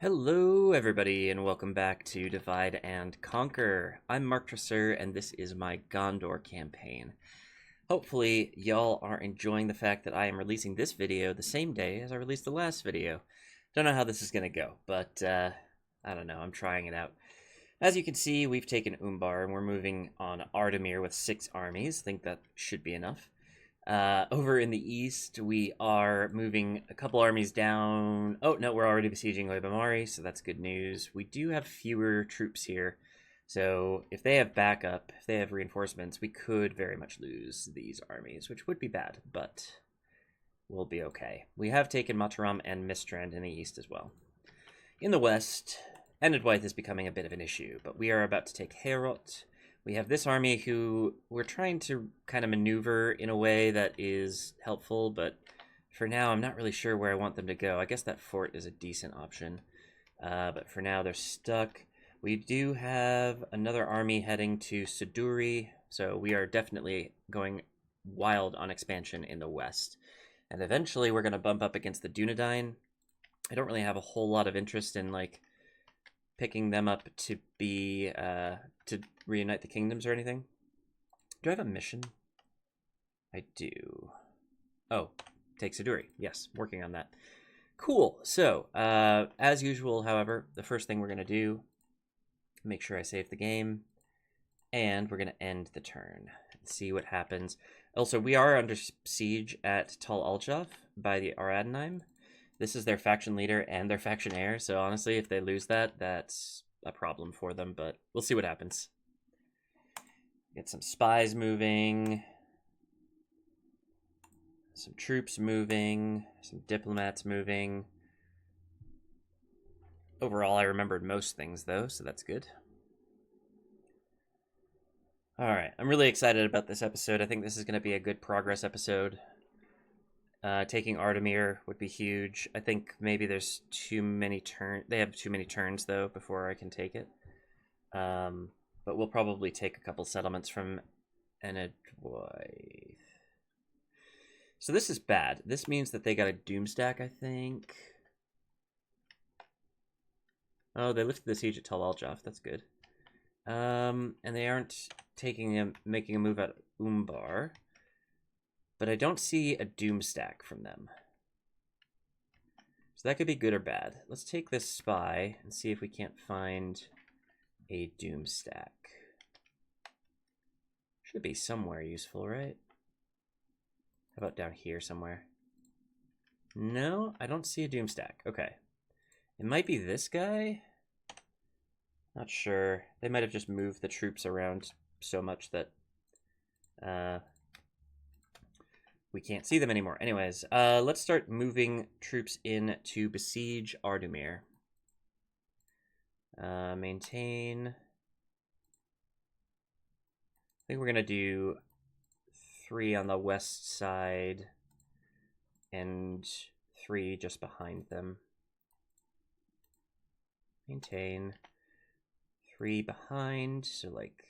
Hello, everybody, and welcome back to Divide and Conquer. I'm Mark Tresser, and this is my Gondor campaign. Hopefully, y'all are enjoying the fact that I am releasing this video the same day as I released the last video. Don't know how this is going to go, but I don't know, I'm trying it out. As you can see, we've taken Umbar, and we're moving on Ardamir with 6 armies. I think that should be enough. Over in the east, we are moving a couple armies down. Oh, no, we're already besieging Oibamari, so that's good news. We do have fewer troops here, so if they have backup, if they have reinforcements, we could very much lose these armies, which would be bad, but we'll be okay. We have taken Mataram and Mistrand in the east as well. In the west, Enedwaith is becoming a bit of an issue, but we are about to take Harad. We have this army who we're trying to kind of maneuver in a way that is helpful, but for now I'm not really sure where I want them to go. I guess that fort is a decent option, but for now they're stuck. We do have another army heading to Siduri, so we are definitely going wild on expansion in the west. And eventually we're going to bump up against the Dunedain. I don't really have a whole lot of interest in, like, picking them up to be to reunite the kingdoms or anything. Do I have a mission? I do. Oh, take Siduri. Yes, working on that. Cool. So, as usual, however, the first thing we're going to do, make sure I save the game, and we're going to end the turn and see what happens. Also, we are under siege at Tal Aljaf by the Aradnaim. This is their faction leader and their faction heir, so honestly, if they lose that, that's a problem for them, but we'll see what happens. Get some spies moving, some troops moving, some diplomats moving. Overall, I remembered most things, though, so that's good. Alright, I'm really excited about this episode. I think this is going to be a good progress episode. Taking Ardamir would be huge. I think maybe there's too many turns. They have too many turns, though, before I can take it. But we'll probably take a couple settlements from Enedwaith. So this is bad. This means that they got a Doomstack, I think. Oh, they lifted the siege at Tal Aljaf. That's good. And they aren't making a move at Umbar. But I don't see a Doomstack from them. So that could be good or bad. Let's take this spy and see if we can't find a Doomstack. Should be somewhere useful, right? How about down here somewhere? No, I don't see a Doomstack. Okay. It might be this guy? Not sure. They might have just moved the troops around so much that we can't see them anymore. Anyways, let's start moving troops in to besiege Ardamir. Maintain. I think we're going to do 3 on the west side and 3 just behind them. Maintain. 3 behind, so like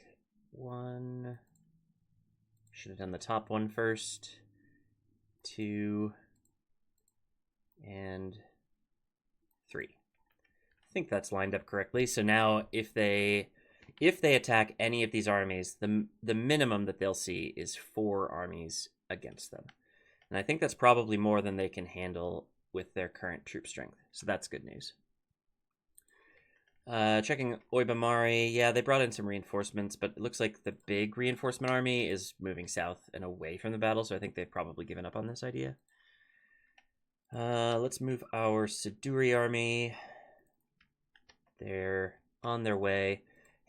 1. Should have done the top one first. 2 and 3. I think that's lined up correctly. So now if they attack any of these armies, the minimum that they'll see is 4 armies against them. And I think that's probably more than they can handle with their current troop strength. So that's good news. Checking Oibamari. Yeah, they brought in some reinforcements, but it looks like the big reinforcement army is moving south and away from the battle, so I think they've probably given up on this idea. Let's move our Siduri army. They're on their way.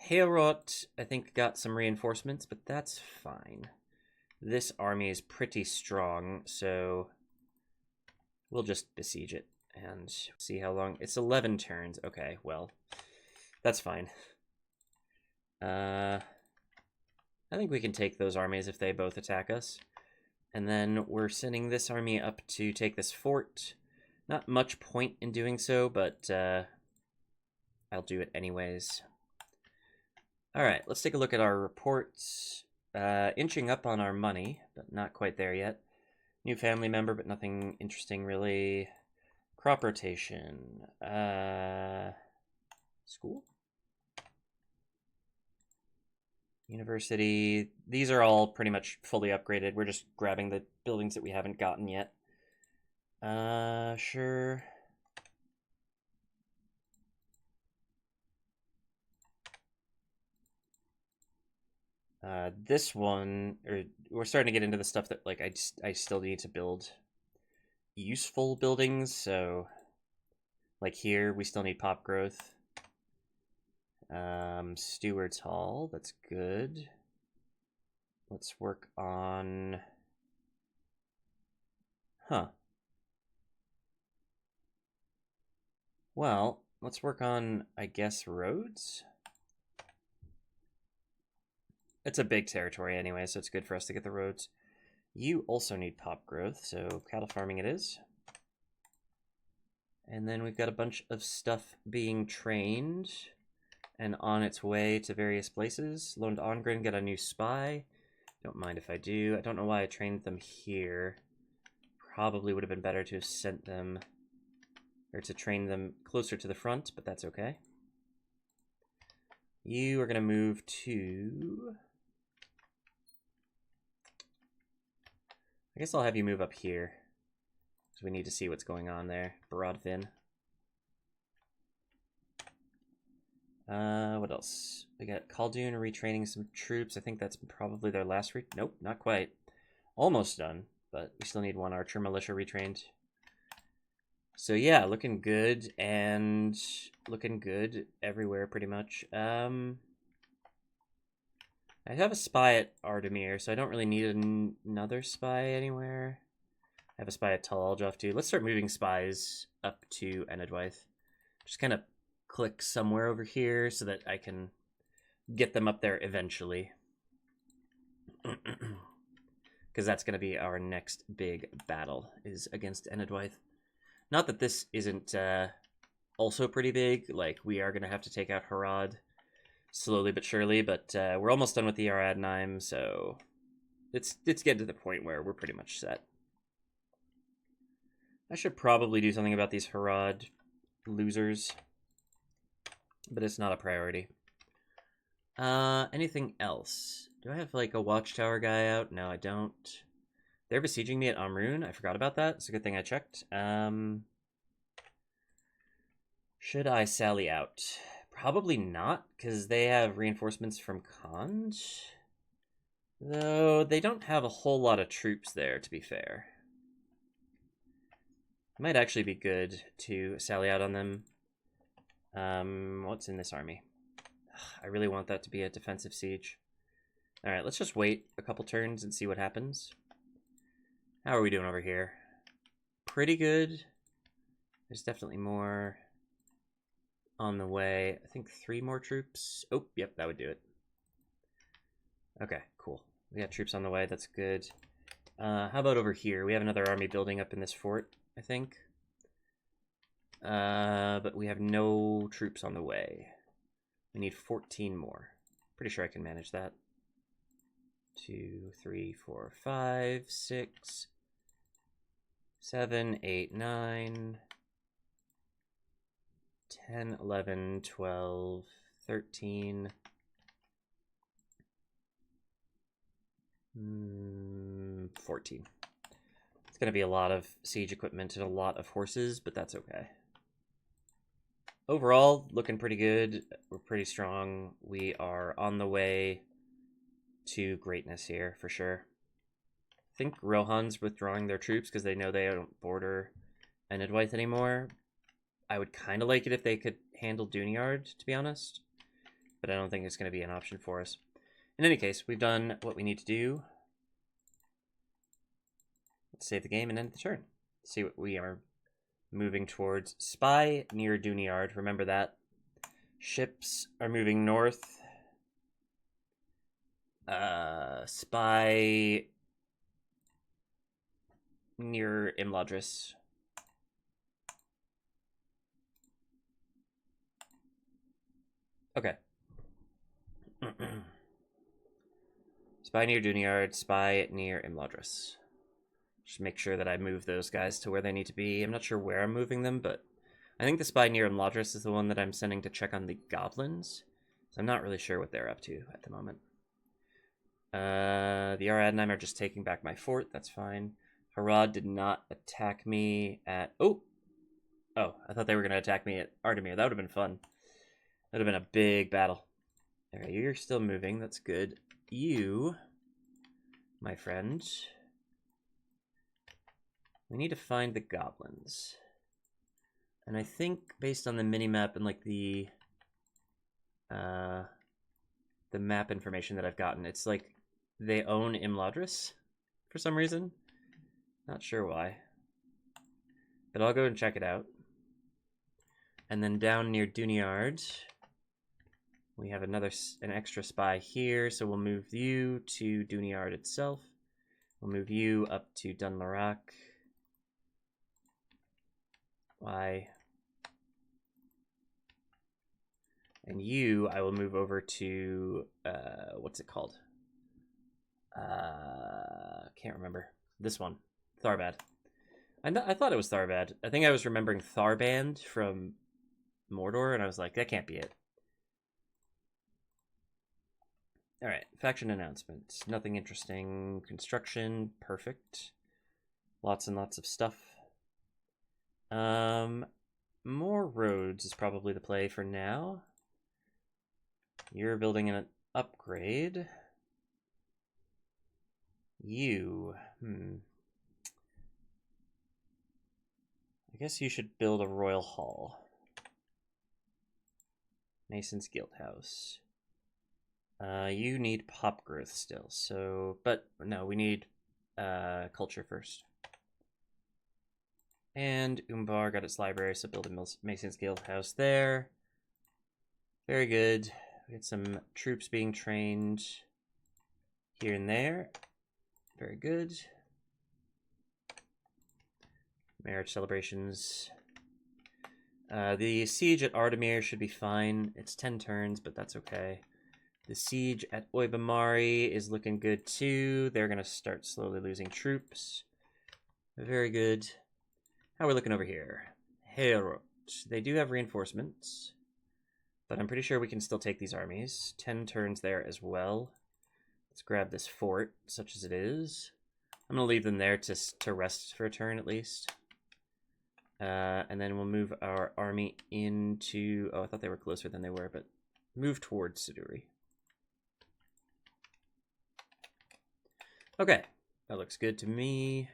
Harad, I think, got some reinforcements, but that's fine. This army is pretty strong, so we'll just besiege it and see how long. It's 11 turns. Okay, well, that's fine. I think we can take those armies if they both attack us. And then we're sending this army up to take this fort. Not much point in doing so, but I'll do it anyways. Alright, let's take a look at our reports. Inching up on our money, but not quite there yet. New family member, but nothing interesting really. Crop rotation. School? University. These are all pretty much fully upgraded. We're just grabbing the buildings that we haven't gotten yet. Sure. This one, or we're starting to get into the stuff that like I still need to build useful buildings. So, like here, we still need pop growth. Steward's Hall, that's good. Let's work on. Huh. Well, let's work on, I guess, roads. It's a big territory anyway, so it's good for us to get the roads. You also need pop growth, so cattle farming it is. And then we've got a bunch of stuff being trained and on its way to various places. Loaned Ongren, get a new spy. Don't mind if I do. I don't know why I trained them here. Probably would have been better to have sent them, or to train them closer to the front, but that's okay. You are going to move to... I guess I'll have you move up here, because we need to see what's going on there. Baranduin. What else? We got Khaldun retraining some troops. I think that's probably their last nope, not quite. Almost done, but we still need one archer militia retrained. So yeah, looking good, and looking good everywhere pretty much. I have a spy at Ardamir, so I don't really need another spy anywhere. I have a spy at Tal Aljoth too. Let's start moving spies up to Enedwaith. Just kind of click somewhere over here so that I can get them up there eventually. Because that's going to be our next big battle, is against Enedwaith. Not that this isn't also pretty big. Like, we are going to have to take out Harad slowly but surely, but we're almost done with the Aradnaim, so it's getting to the point where we're pretty much set. I should probably do something about these Harad losers, but it's not a priority. Anything else? Do I have like a watchtower guy out? No, I don't. They're besieging me at Amrun. I forgot about that. It's a good thing I checked. Should I sally out? Probably not, because they have reinforcements from Khand. Though they don't have a whole lot of troops there, to be fair. It might actually be good to sally out on them. What's in this army? I really want that to be a defensive siege. Alright, let's just wait a couple turns and see what happens. How are we doing over here? Pretty good. There's definitely more on the way. I think 3 more troops. Oh, yep, that would do it. Okay, cool. We got troops on the way. That's good. How about over here? We have another army building up in this fort, I think. But we have no troops on the way. We need 14 more. Pretty sure I can manage that. 2, 3, 4, 5, 6, 7, 8, 9, 10, 11, 12, 13, 14. It's going to be a lot of siege equipment and a lot of horses, but that's okay. Overall, looking pretty good. We're pretty strong. We are on the way to greatness here, for sure. I think Rohan's withdrawing their troops because they know they don't border Enedwaith anymore. I would kind of like it if they could handle Duneard, to be honest. But I don't think it's going to be an option for us. In any case, we've done what we need to do. Let's save the game and end the turn. See what we are moving towards. Spy near Duneard. Remember that. Ships are moving north. Spy near Imladris. Okay. Spy near Duneard, spy near Imladris. Just make sure that I move those guys to where they need to be. I'm not sure where I'm moving them, but I think the spy near Enedwaith is the one that I'm sending to check on the goblins. So I'm not really sure what they're up to at the moment. The Aradnheim are just taking back my fort. That's fine. Harad did not attack me at... Oh, I thought they were going to attack me at Ardamir. That would have been fun. That would have been a big battle. Alright, you're still moving. That's good. You, my friend... We need to find the goblins. And I think based on the minimap and like the map information that I've gotten, it's like they own Enedwaith for some reason. Not sure why. But I'll go and check it out. And then down near Duneard, we have an extra spy here, so we'll move you to Duneard itself. We'll move you up to Dunlarak. Y. And you, I will move over to, what's it called? Can't remember. This one, Tharbad. I thought it was Tharbad. I think I was remembering Tharband from Mordor, and I was like, that can't be it. All right, faction announcements. Nothing interesting. Construction, perfect. Lots and lots of stuff. More roads is probably the play for now. You're building an upgrade. You, I guess you should build a royal hall. Mason's Guildhouse. You need pop growth still, so, but no, we need culture first. And Umbar got its library, so build a Mason's Guildhouse there. Very good. We had some troops being trained here and there. Very good. Marriage celebrations. The siege at Ardamir should be fine. It's 10 turns, but that's okay. The siege at Oibamari is looking good too. They're going to start slowly losing troops. Very good. How are we looking over here? Harad. They do have reinforcements, but I'm pretty sure we can still take these armies. 10 turns there as well. Let's grab this fort, such as it is. I'm going to leave them there to rest for a turn at least. And then we'll move our army into... Oh, I thought they were closer than they were, but move towards Siduri. Okay, that looks good to me.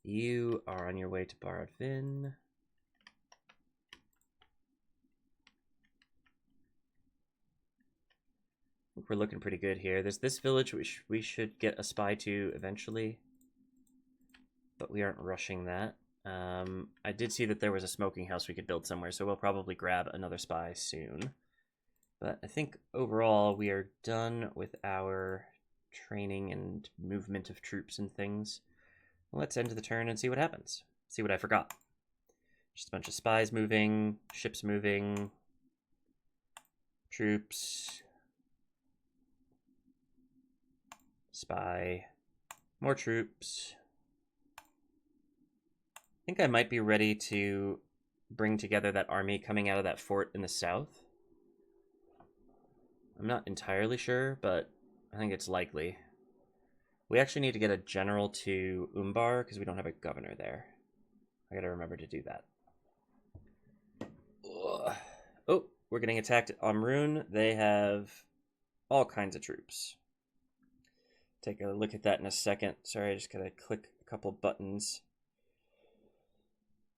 You are on your way to Baranduin. I think we're looking pretty good here. There's this village which we should get a spy to eventually, but we aren't rushing that. I did see that there was a smoking house we could build somewhere, so we'll probably grab another spy soon. But I think overall we are done with our training and movement of troops and things. Let's end the turn and see what happens. See what I forgot. Just a bunch of spies moving, ships moving, troops, spy, more troops. I think I might be ready to bring together that army coming out of that fort in the south. I'm not entirely sure, but I think it's likely. We actually need to get a general to Umbar because we don't have a governor there. I gotta remember to do that. Ugh. Oh, we're getting attacked at Amrun. They have all kinds of troops. Take a look at that in a second. Sorry, I just gotta click a couple buttons.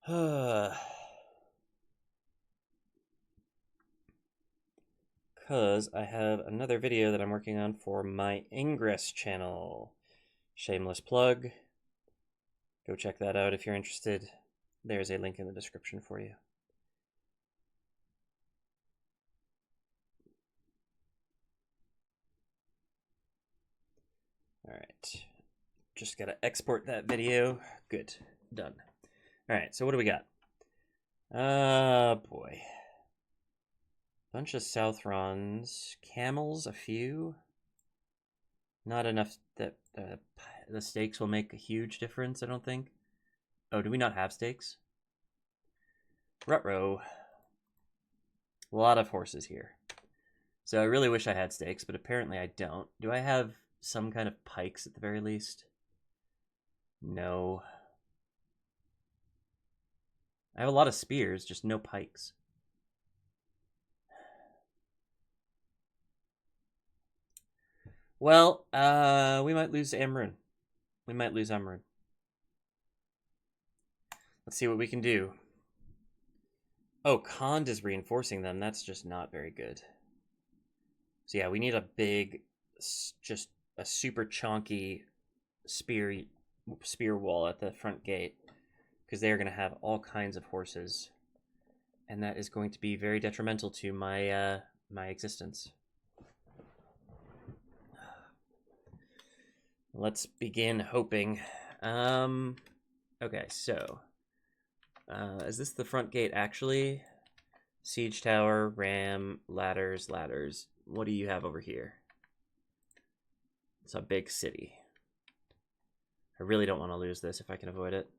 Because I have another video that I'm working on for my Ingress channel. Shameless plug. Go check that out if you're interested. There's a link in the description for you. All right. Just got to export that video. Good. Done. All right. So what do we got? Boy. Bunch of Southrons. Camels, a few. Not enough that the stakes will make a huge difference, I don't think. Oh, do we not have stakes? Ruh-roh. A lot of horses here. So I really wish I had stakes, but apparently I don't. Do I have some kind of pikes at the very least? No. I have a lot of spears, just no pikes. Well, we might lose Amrun. We might lose Amrun. Let's see what we can do. Oh, Khand is reinforcing them. That's just not very good. So yeah, we need a big, just a super chonky spear wall at the front gate, because they are going to have all kinds of horses, and that is going to be very detrimental to my my existence. Let's begin hoping. Okay, so is this the front gate actually? Siege tower, ram, ladders. What do you have over here? It's a big city. I really don't want to lose this if I can avoid it.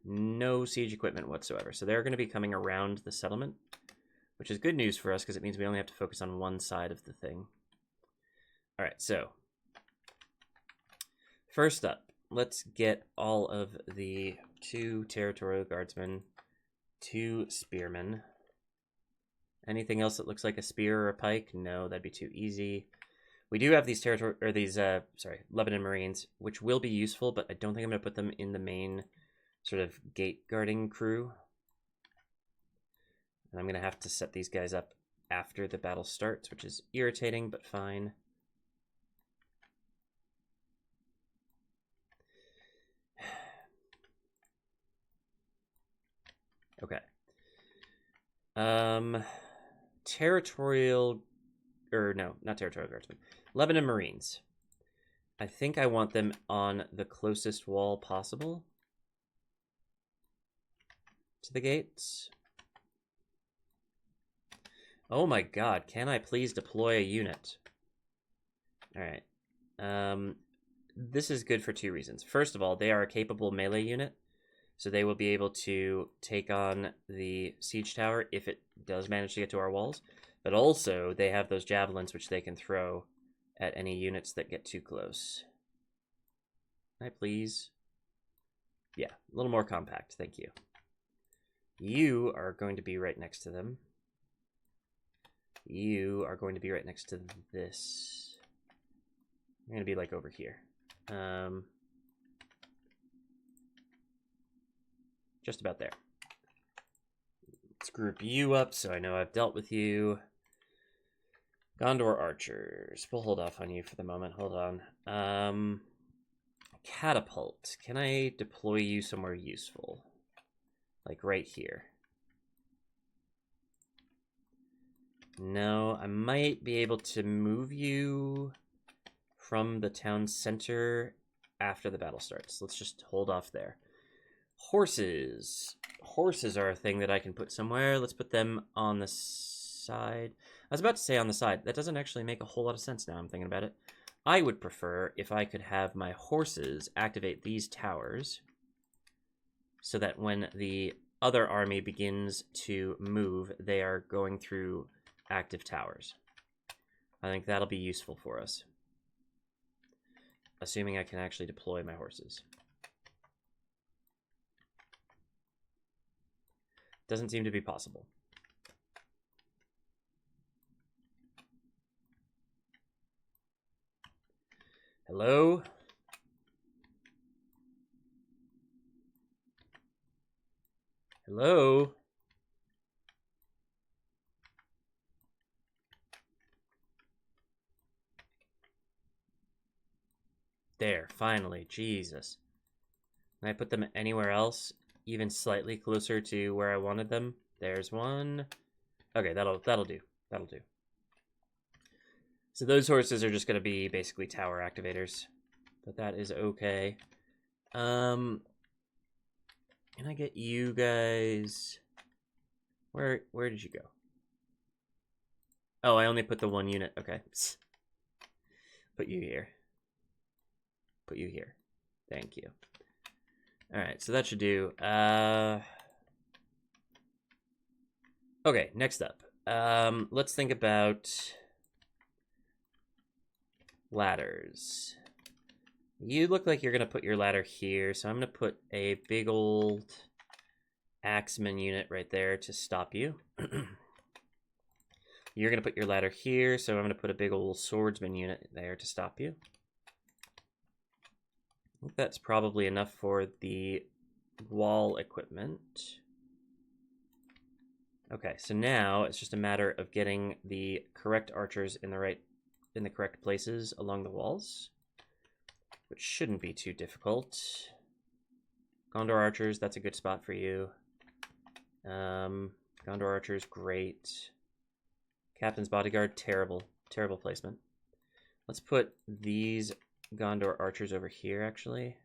No siege equipment whatsoever. So they're going to be coming around the settlement, which is good news for us because it means we only have to focus on one side of the thing. All right, so first up, let's get all of the 2 territorial guardsmen, 2 spearmen. Anything else that looks like a spear or a pike? No, that'd be too easy. We do have these Lebanon Marines, which will be useful, but I don't think I'm going to put them in the main sort of gate guarding crew. And I'm going to have to set these guys up after the battle starts, which is irritating, but fine. Okay. Not territorial guardsmen. Lebanon Marines. I think I want them on the closest wall possible to the gates. Oh my god, can I please deploy a unit? Alright. This is good for 2 reasons. First of all, they are a capable melee unit, so they will be able to take on the siege tower if it does manage to get to our walls. But also, they have those javelins which they can throw at any units that get too close. Can I please? Yeah, a little more compact, thank you. You are going to be right next to them. You are going to be right next to this. You're going to be like over here. Just about there. Let's group you up so I know I've dealt with you. Gondor archers. We'll hold off on you for the moment. Hold on. Catapult. Can I deploy you somewhere useful? Like right here. No, I might be able to move you from the town center after the battle starts. Let's just hold off there. Horses. Horses are a thing that I can put somewhere. Let's put them on the side. I was about to say on the side. That doesn't actually make a whole lot of sense now I'm thinking about it. I would prefer if I could have my horses activate these towers so that when the other army begins to move, they are going through active towers. I think that'll be useful for us. Assuming I can actually deploy my horses. Doesn't seem to be possible. Hello? Hello? There, finally. Jesus. Can I put them anywhere else? Even slightly closer to where I wanted them? There's one. Okay, that'll do. That'll do. So those horses are just going to be basically tower activators. But that is okay. Can I get you guys... Where did you go? Oh, I only put the one unit. Okay. Put you here. put you here. Thank you. All right, so that should do. Okay, next up. Let's think about ladders. You look like you're going to put your ladder here, so I'm going to put a big old axeman unit right there to stop you. You're going to put your ladder here, so I'm going to put a big old swordsman unit there to stop you. I think that's probably enough for the wall equipment. Okay, so now it's just a matter of getting the correct archers in the correct places along the walls, which shouldn't be too difficult. Gondor archers, that's a good spot for you. Gondor archers, great. Captain's bodyguard, terrible, terrible placement. Let's put these Gondor archers over here, actually.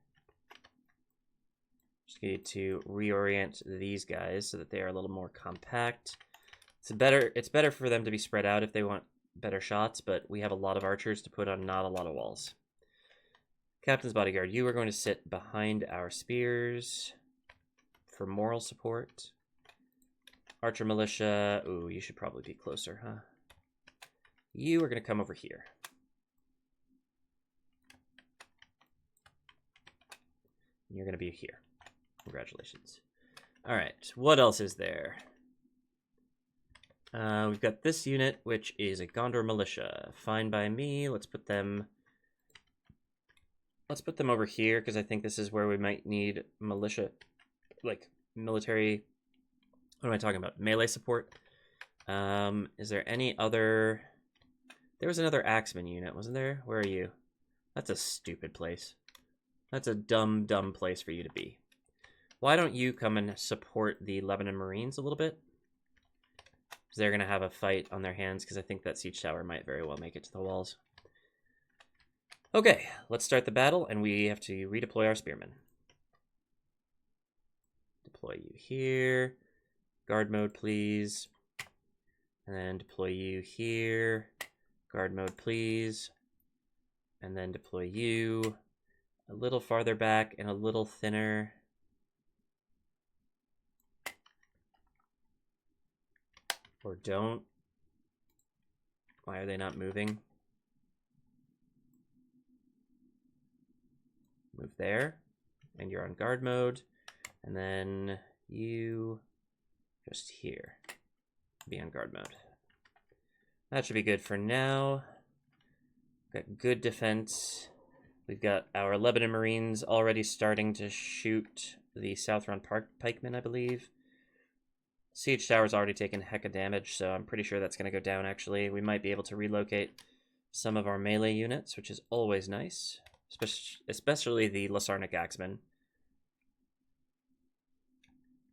Just need to reorient these guys so that they are a little more compact. It's better for them to be spread out if they want better shots, but we have a lot of archers to put on not a lot of walls. Captain's bodyguard, you are going to sit behind our spears for moral support. Archer militia, ooh, you should probably be closer, huh? You are going to come over here. You're going to be here. Congratulations. All right, what else is there? We've got this unit, which is a Gondor militia. Fine by me. Let's put them over here, because I think this is where we might need militia, like military. What am I talking about? Melee support. Is there any other? There was another axeman unit, wasn't there? Where are you? That's a stupid place. That's a dumb, dumb place for you to be. Why don't you come and support the Lebanon Marines a little bit? Because they're going to have a fight on their hands, because I think that siege tower might very well make it to the walls. Okay, let's start the battle, and we have to redeploy our spearmen. Deploy you here. Guard mode, please. And then deploy you here. Guard mode, please. And then deploy you a little farther back and a little thinner. Or don't. Why are they not moving? Move there, and you're on guard mode. And then you just here. Be on guard mode. That should be good for now. Got good defense. We've got our Lebanon Marines already starting to shoot the Southron pikemen, I believe. Siege tower's already taken heck of damage, so I'm pretty sure that's going to go down, actually. We might be able to relocate some of our melee units, which is always nice. Especially the Lasarnic Axemen.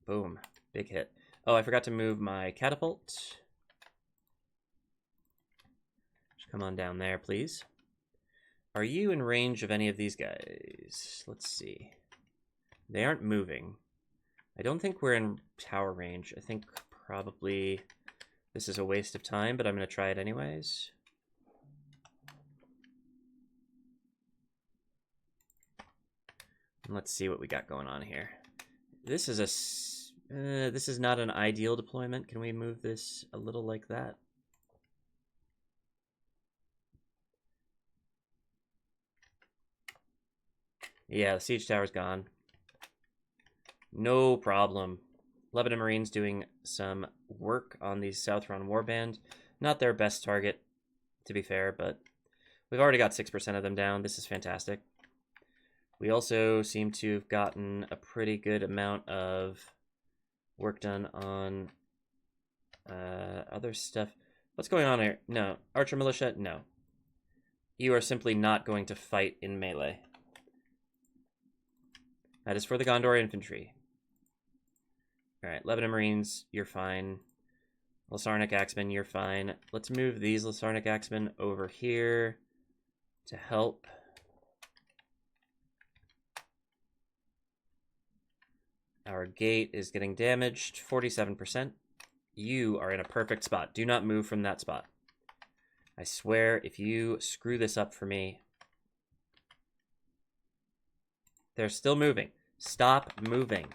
Boom. Big hit. Oh, I forgot to move my catapult. Just come on down there, please. Are you in range of any of these guys? Let's see. They aren't moving. I don't think we're in tower range. I think probably this is a waste of time, but I'm going to try it anyways. Let's see what we got going on here. This is this is not an ideal deployment. Can we move this a little like that? Yeah, the siege tower's gone. No problem. Lebanon Marines doing some work on the Southron warband. Not their best target, to be fair, but we've already got 6% of them down. This is fantastic. We also seem to have gotten a pretty good amount of work done on other stuff. What's going on here? No. Archer militia? No. You are simply not going to fight in melee. That is for the Gondor infantry. Alright, Lebanon Marines, you're fine. Lasarnic Axemen, you're fine. Let's move these Lasarnic Axemen over here to help. Our gate is getting damaged, 47%. You are in a perfect spot. Do not move from that spot. I swear, if you screw this up for me... They're still moving. Stop moving.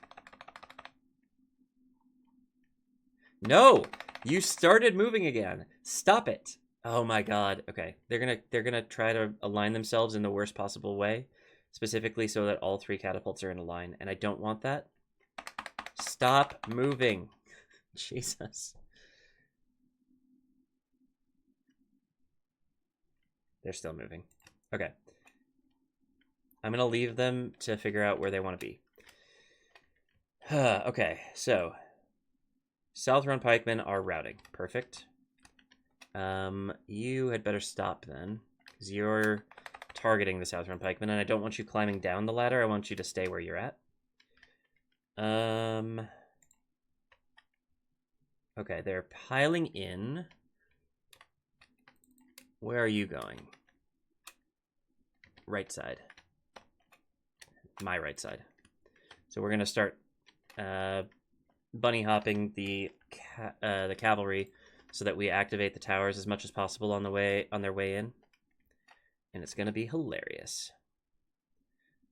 No! You started moving again. Stop it. Oh my god. Okay. They're gonna try to align themselves in the worst possible way, specifically so that all 3 catapults are in a line, and I don't want that. Stop moving. Jesus. They're still moving. Okay. I'm gonna leave them to figure out where they want to be. Okay, so Southron pikemen are routing. Perfect. You had better stop then, because you're targeting the Southron pikemen, and I don't want you climbing down the ladder. I want you to stay where you're at. Okay, they're piling in. Where are you going? Right side. My right side. So we're gonna start bunny hopping the cavalry so that we activate the towers as much as possible on their way in, and it's gonna be hilarious.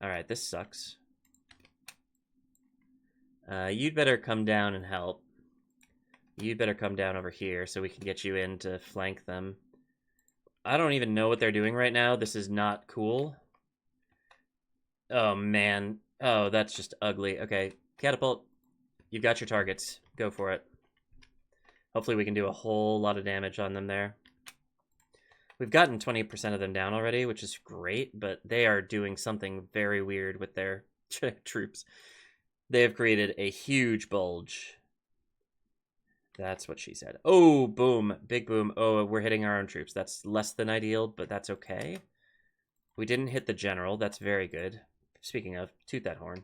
All right, this sucks. You'd better come down and help. You'd better come down over here so we can get you in to flank them. I don't even know what they're doing right now. This is not cool. Oh, man. Oh, that's just ugly. Okay, catapult. You've got your targets. Go for it. Hopefully we can do a whole lot of damage on them there. We've gotten 20% of them down already, which is great, but they are doing something very weird with their troops. They have created a huge bulge. That's what she said. Oh, boom. Big boom. Oh, we're hitting our own troops. That's less than ideal, but that's okay. We didn't hit the general. That's very good. Speaking of, toot that horn.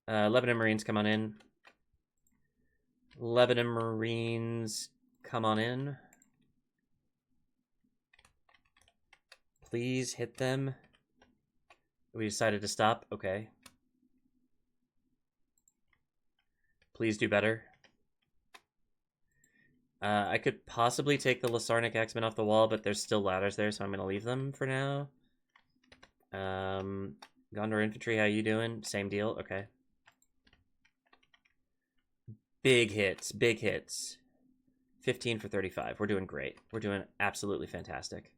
Lebanon Marines, come on in. Lebanon Marines, come on in. Please hit them. We decided to stop. Okay. Please do better. I could possibly take the Lasarnic Axemen off the wall, but there's still ladders there, so I'm going to leave them for now. Gondor Infantry, how you doing? Same deal? Okay. Big hits. Big hits. 15 for 35. We're doing great. We're doing absolutely fantastic.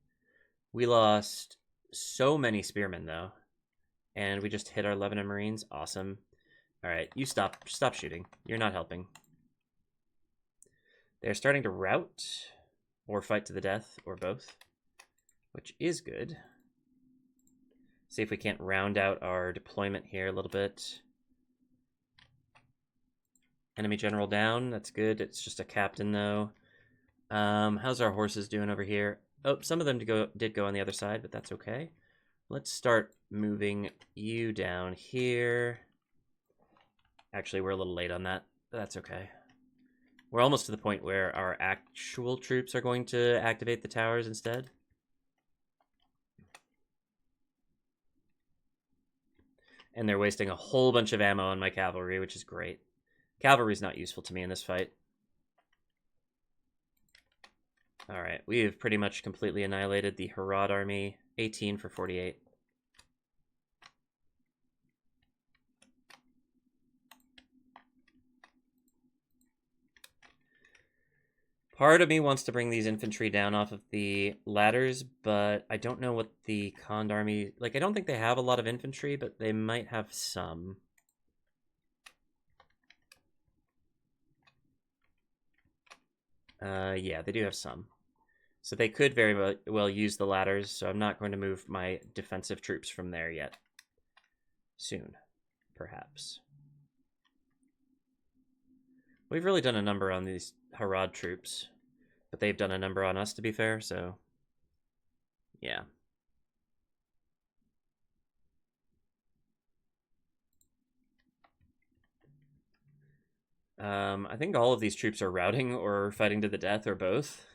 We lost so many spearmen, though. And we just hit our Lebanon Marines. Awesome. All right, you stop shooting. You're not helping. They're starting to rout or fight to the death or both, which is good. See if we can't round out our deployment here a little bit. Enemy general down. That's good. It's just a captain, though. How's our horses doing over here? Oh, some of them did go on the other side, but that's okay. Let's start moving you down here. Actually, we're a little late on that, but that's okay. We're almost to the point where our actual troops are going to activate the towers instead. And they're wasting a whole bunch of ammo on my cavalry, which is great. Cavalry's not useful to me in this fight. All right, we have pretty much completely annihilated the Harad army. 18 for 48. Part of me wants to bring these infantry down off of the ladders, but I don't know what the Khand army... Like, I don't think they have a lot of infantry, but they might have some. Yeah, they do have some. So they could very well use the ladders, so I'm not going to move my defensive troops from there yet. Soon, perhaps. We've really done a number on these Harad troops, but they've done a number on us, to be fair, so yeah. I think all of these troops are routing or fighting to the death or both,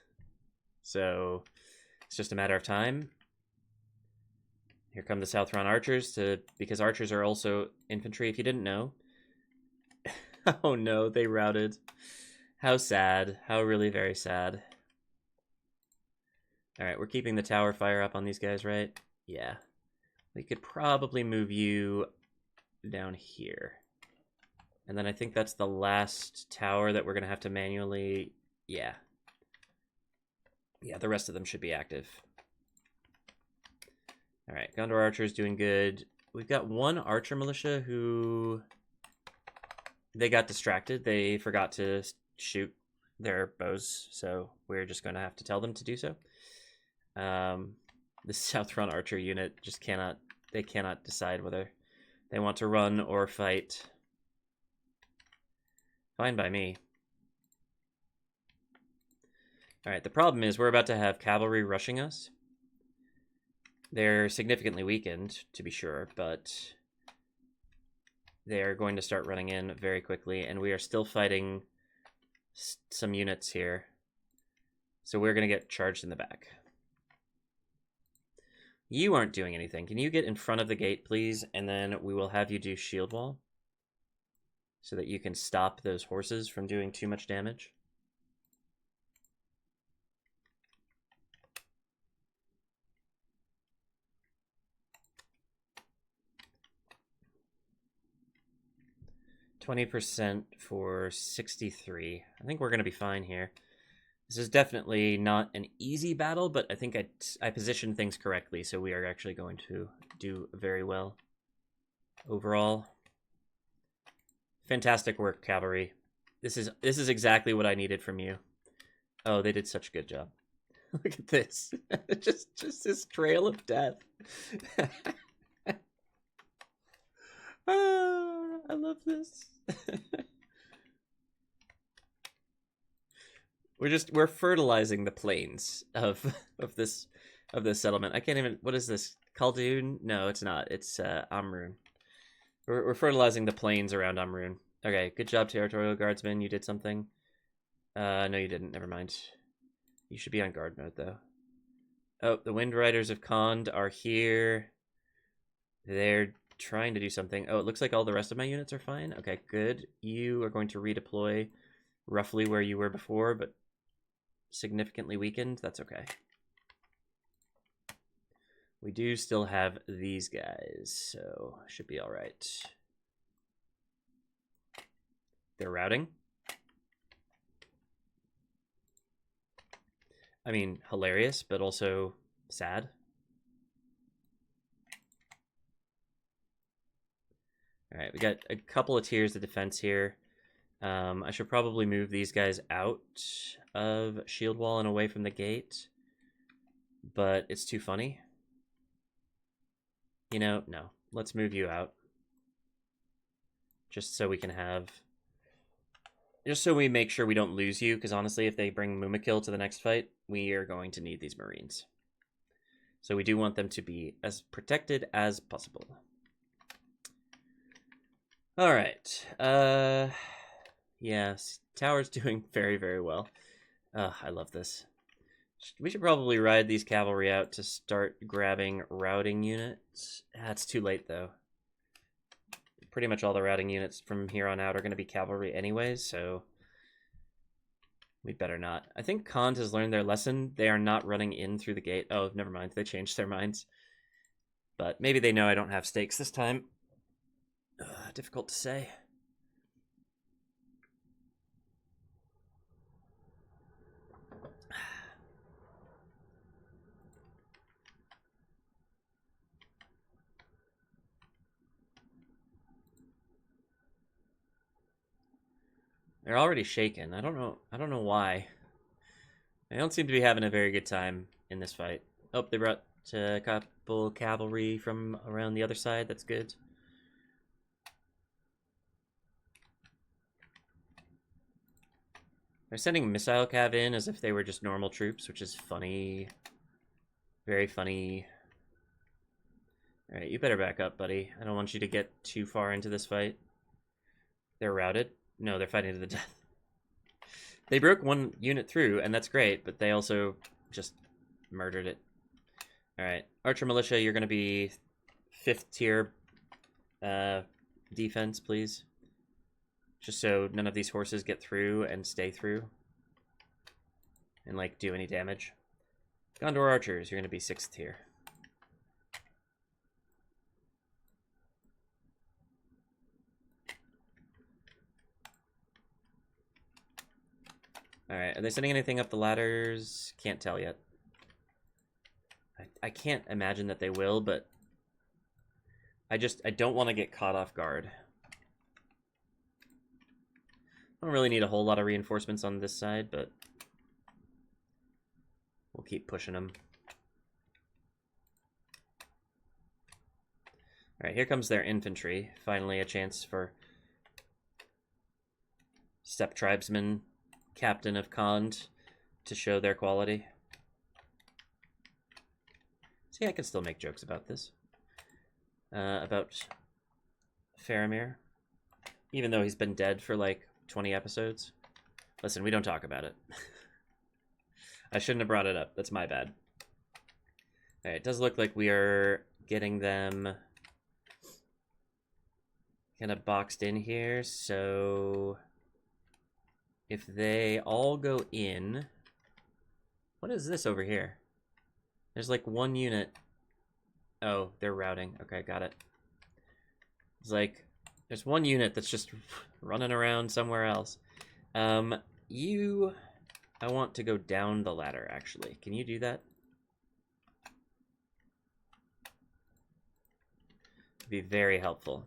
so it's just a matter of time. Here come the Southron archers, because archers are also infantry, if you didn't know. Oh no, they routed. How sad. How really very sad. Alright, we're keeping the tower fire up on these guys, right? Yeah. We could probably move you down here. And then I think that's the last tower that we're going to have to manually... Yeah. Yeah, the rest of them should be active. All right, Gondor Archer is doing good. We've got one Archer Militia who... They got distracted. They forgot to shoot their bows, so we're just going to have to tell them to do so. The Southron Archer unit just cannot... They cannot decide whether they want to run or fight. Fine by me. All right, the problem is we're about to have cavalry rushing us. They're significantly weakened, to be sure, but they are going to start running in very quickly, and we are still fighting some units here. So we're going to get charged in the back. You aren't doing anything. Can you get in front of the gate, please? And then we will have you do shield wall so that you can stop those horses from doing too much damage. %, for 63. I think we're going to be fine here. This is definitely not an easy battle, but I think I positioned things correctly, so we are actually going to do very well overall. Fantastic work, cavalry. This is exactly what I needed from you. Oh, they did such a good job. Look at this. just this trail of death. I love this. We're fertilizing the plains of this settlement. I can't even... What is this? Khaldun? No, it's not. It's Amrun. We're fertilizing the plains around Amrun. Okay, good job, Territorial Guardsman. You did something. No, you didn't. Never mind. You should be on guard mode, though. Oh, the Wind Riders of Khand are here. They're trying to do something. Oh, it looks like all the rest of my units are fine. Okay, good. You are going to redeploy roughly where you were before, but significantly weakened. That's okay. We do still have these guys, so should be all right. They're routing. I mean, hilarious, but also sad. All right, we got a couple of tiers of defense here. I should probably move these guys out of shield wall and away from the gate, but it's too funny. You know, no. Let's move you out. Just so we can have... Just so we make sure we don't lose you, because honestly, if they bring Mumakil to the next fight, we are going to need these Marines. So we do want them to be as protected as possible. All right. Yes, tower's doing very, very well. I love this. We should probably ride these cavalry out to start grabbing routing units. It's too late, though. Pretty much all the routing units from here on out are going to be cavalry anyways, so we better not. I think Khand has learned their lesson. They are not running in through the gate. Oh, never mind. They changed their minds. But maybe they know I don't have stakes this time. Difficult to say. They're already shaken. I don't know why. They don't seem to be having a very good time in this fight. Oh, they brought a couple cavalry from around the other side. That's good. They're sending missile cav in as if they were just normal troops, which is funny. Very funny. Alright, you better back up, buddy. I don't want you to get too far into this fight. They're routed. No, they're fighting to the death. They broke one unit through, and that's great, but they also just murdered it. Alright, Archer Militia, you're going to be 5th tier defense, please. Just so none of these horses get through and stay through. And, like, do any damage. Gondor Archers, you're going to be 6th tier. Alright, are they sending anything up the ladders? Can't tell yet. I can't imagine that they will, but I don't want to get caught off guard. I don't really need a whole lot of reinforcements on this side, but we'll keep pushing them. Alright, here comes their infantry. Finally a chance for Steppe Tribesman, Captain of Khand, to show their quality. See, I can still make jokes about this. About Faramir. Even though he's been dead for like 20 episodes. Listen, we don't talk about it. I shouldn't have brought it up. That's my bad. Alright, it does look like we are getting them kind of boxed in here, so if they all go in... What is this over here? There's like one unit. Oh, they're routing. Okay, got it. It's like, there's one unit that's just running around somewhere else. I want to go down the ladder, actually. Can you do that? It'd be very helpful.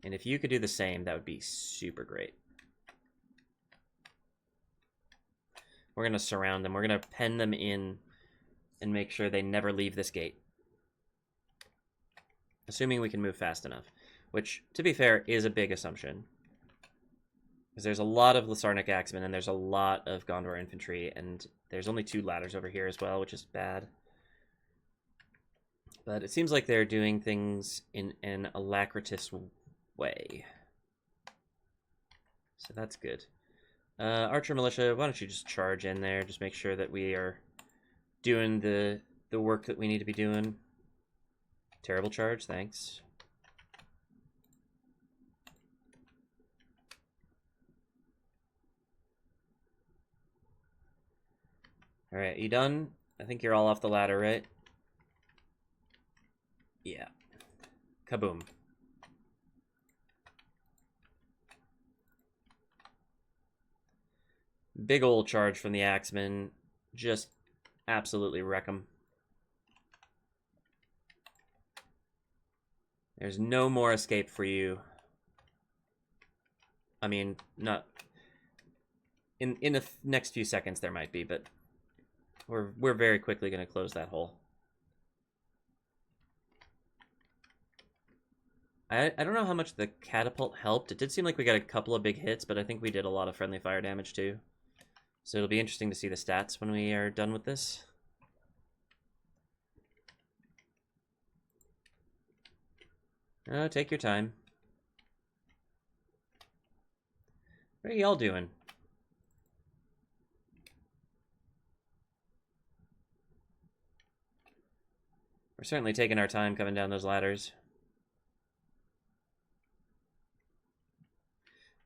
And if you could do the same, that would be super great. We're going to surround them. We're going to pen them in and make sure they never leave this gate. Assuming we can move fast enough. Which, to be fair, is a big assumption. Because there's a lot of Lasarnic Axemen and there's a lot of Gondor infantry. And there's only 2 ladders over here as well, which is bad. But it seems like they're doing things in an alacritous way. So that's good. Archer Militia, why don't you just charge in there? Just make sure that we are doing the work that we need to be doing. Terrible charge, thanks. Alright, you done? I think you're all off the ladder, right? Yeah. Kaboom. Big old charge from the Axemen. Just absolutely wreck them. There's no more escape for you. I mean, not... In the next few seconds there might be, but we're very quickly going to close that hole. I don't know how much the catapult helped. It did seem like we got a couple of big hits, but I think we did a lot of friendly fire damage too. So it'll be interesting to see the stats when we are done with this. Oh, take your time. What are y'all doing? We're certainly taking our time coming down those ladders.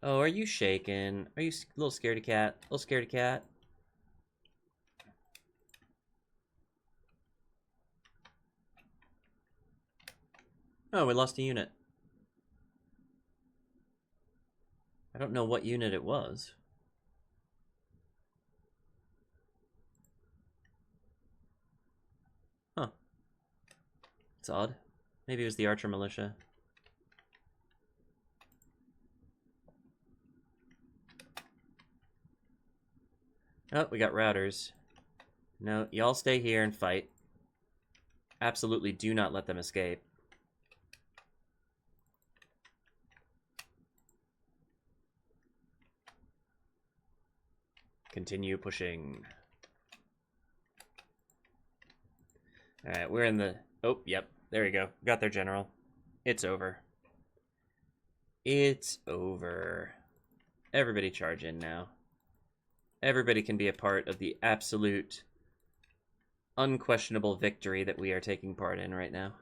Oh, are you shaking? Are you a little scaredy cat? A little scaredy cat? Oh, we lost a unit. I don't know what unit it was. Huh. It's odd. Maybe it was the Archer Militia. Oh, we got routers. No, y'all stay here and fight. Absolutely do not let them escape. Continue pushing. Alright, we're in the... Oh, yep. There we go. Got their general. It's over. It's over. Everybody charge in now. Everybody can be a part of the absolute, unquestionable victory that we are taking part in right now.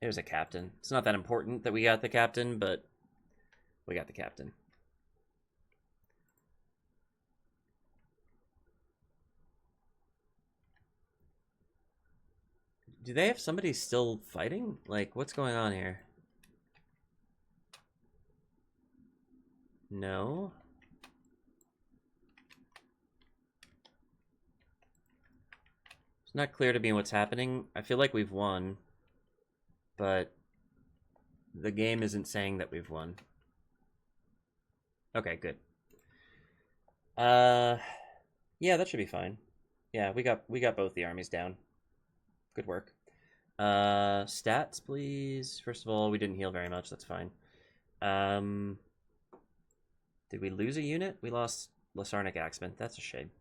There's a captain. It's not that important that we got the captain, but we got the captain. Do they have somebody still fighting? Like, what's going on here? No. It's not clear to me what's happening. I feel like we've won, but the game isn't saying that we've won. Okay, good. Yeah, that should be fine. Yeah, we got both the armies down. Good work. Stats, please. First of all, we didn't heal very much. That's fine. Did we lose a unit? We lost Lasarnic Axeman. That's a shame.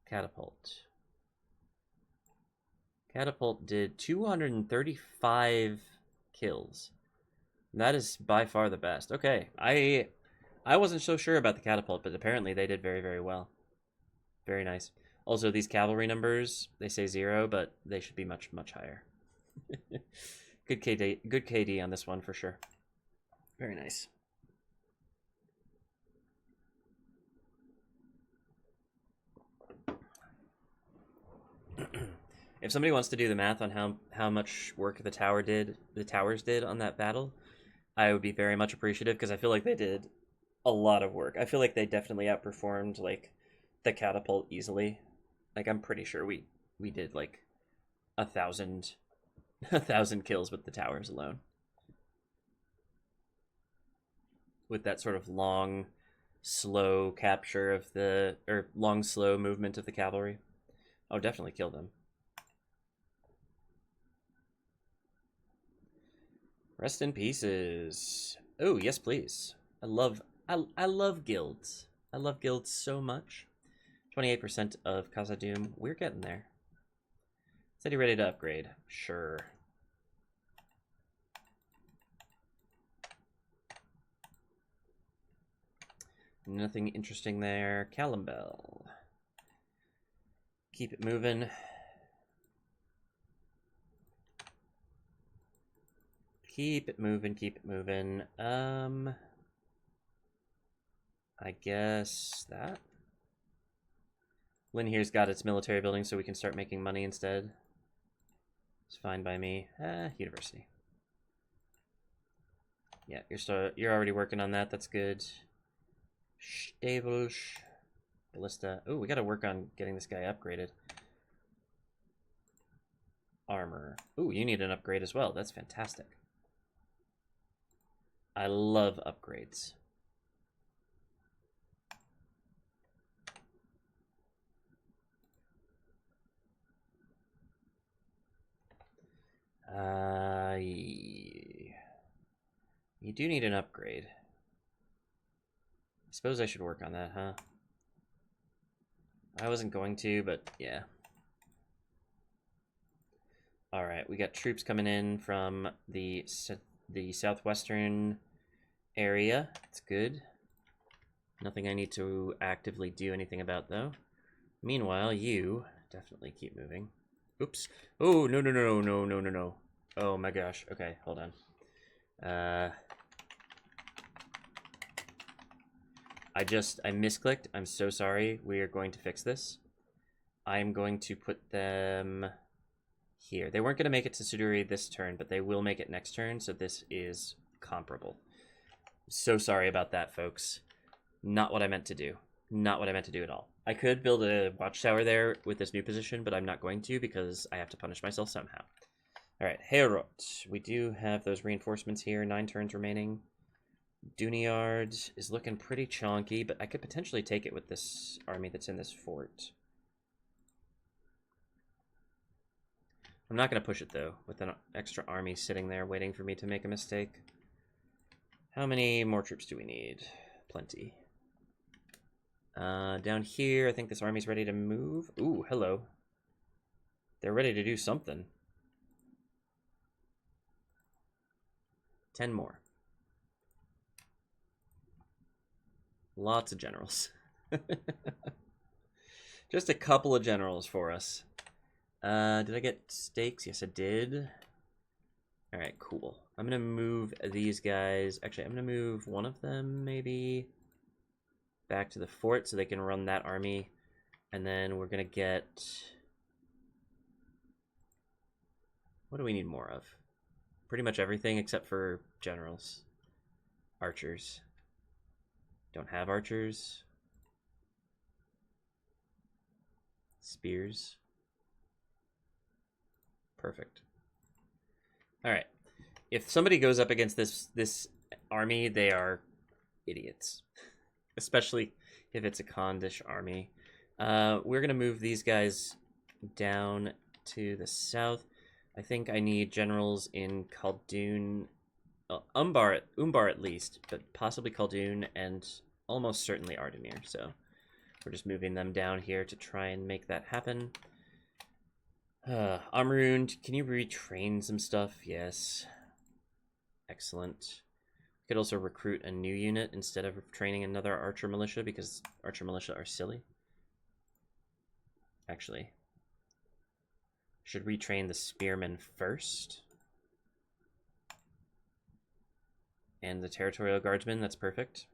Catapult. Catapult did 235 kills. That is by far the best. Okay, I wasn't so sure about the catapult, but apparently they did very, very well. Very nice. Also, these cavalry numbers, they say 0, but they should be much, much higher. Good KD on this one for sure. Very nice. If somebody wants to do the math on how much work the towers did on that battle, I would be very much appreciative, because I feel like they did a lot of work. I feel like they definitely outperformed like the catapult easily. Like, I'm pretty sure we did like 1,000 kills with the towers alone, with that sort of long, slow capture of the, or long, slow movement of the cavalry. Oh, definitely kill them. Rest in pieces. Oh, yes, please. I love guilds. I love guilds so much. 28% of Khazad-dûm. We're getting there. City ready to upgrade. Sure. Nothing interesting there. Calimbel. Keep it moving. Keep it moving, keep it moving. I guess that. Lynn here's got its military building, so we can start making money instead. It's fine by me. University. Yeah, you're already working on that. That's good. Stables. Ballista. Oh, we gotta work on getting this guy upgraded. Armor. Oh, you need an upgrade as well. That's fantastic. I love upgrades. You do need an upgrade. I suppose I should work on that, huh? I wasn't going to, but yeah. Alright, we got troops coming in from the southwestern area. It's good. Nothing I need to actively do anything about, though. Meanwhile, you definitely keep moving. Oops. Oh, no, no, no, no, no, no, no. Oh my gosh. Okay, hold on. I misclicked. I'm so sorry. We are going to fix this. I'm going to put them here. They weren't going to make it to Suduri this turn, but they will make it next turn, so this is comparable. So sorry about that, folks. Not what I meant to do. Not what I meant to do at all. I could build a watchtower there with this new position, but I'm not going to, because I have to punish myself somehow. Alright, Harad. We do have those reinforcements here. 9 turns remaining. Duniard is looking pretty chonky, but I could potentially take it with this army that's in this fort. I'm not going to push it, though, with an extra army sitting there waiting for me to make a mistake. How many more troops do we need? Plenty. Down here, I think this army's ready to move. Ooh, hello. They're ready to do something. 10 more. Lots of generals. Just a couple of generals for us. Did I get stakes? Yes, I did. Alright, cool. I'm going to move these guys. Actually, I'm going to move one of them, maybe, back to the fort so they can run that army. And then we're going to get... What do we need more of? pretty much everything except for generals. Archers. Don't have archers. Spears. Perfect. All right. If somebody goes up against this army, they are idiots. Especially if it's a Khandish army. We're going to move these guys down to the south. I think I need generals in Khaldun, Umbar at least, but possibly Khaldun and almost certainly Ardamir. So we're just moving them down here to try and make that happen. Amrun, can you retrain some stuff? Yes. Excellent. Could also recruit a new unit instead of training another archer militia, because archer militia are silly. Actually, should retrain the spearmen first. And the territorial guardsmen, that's perfect.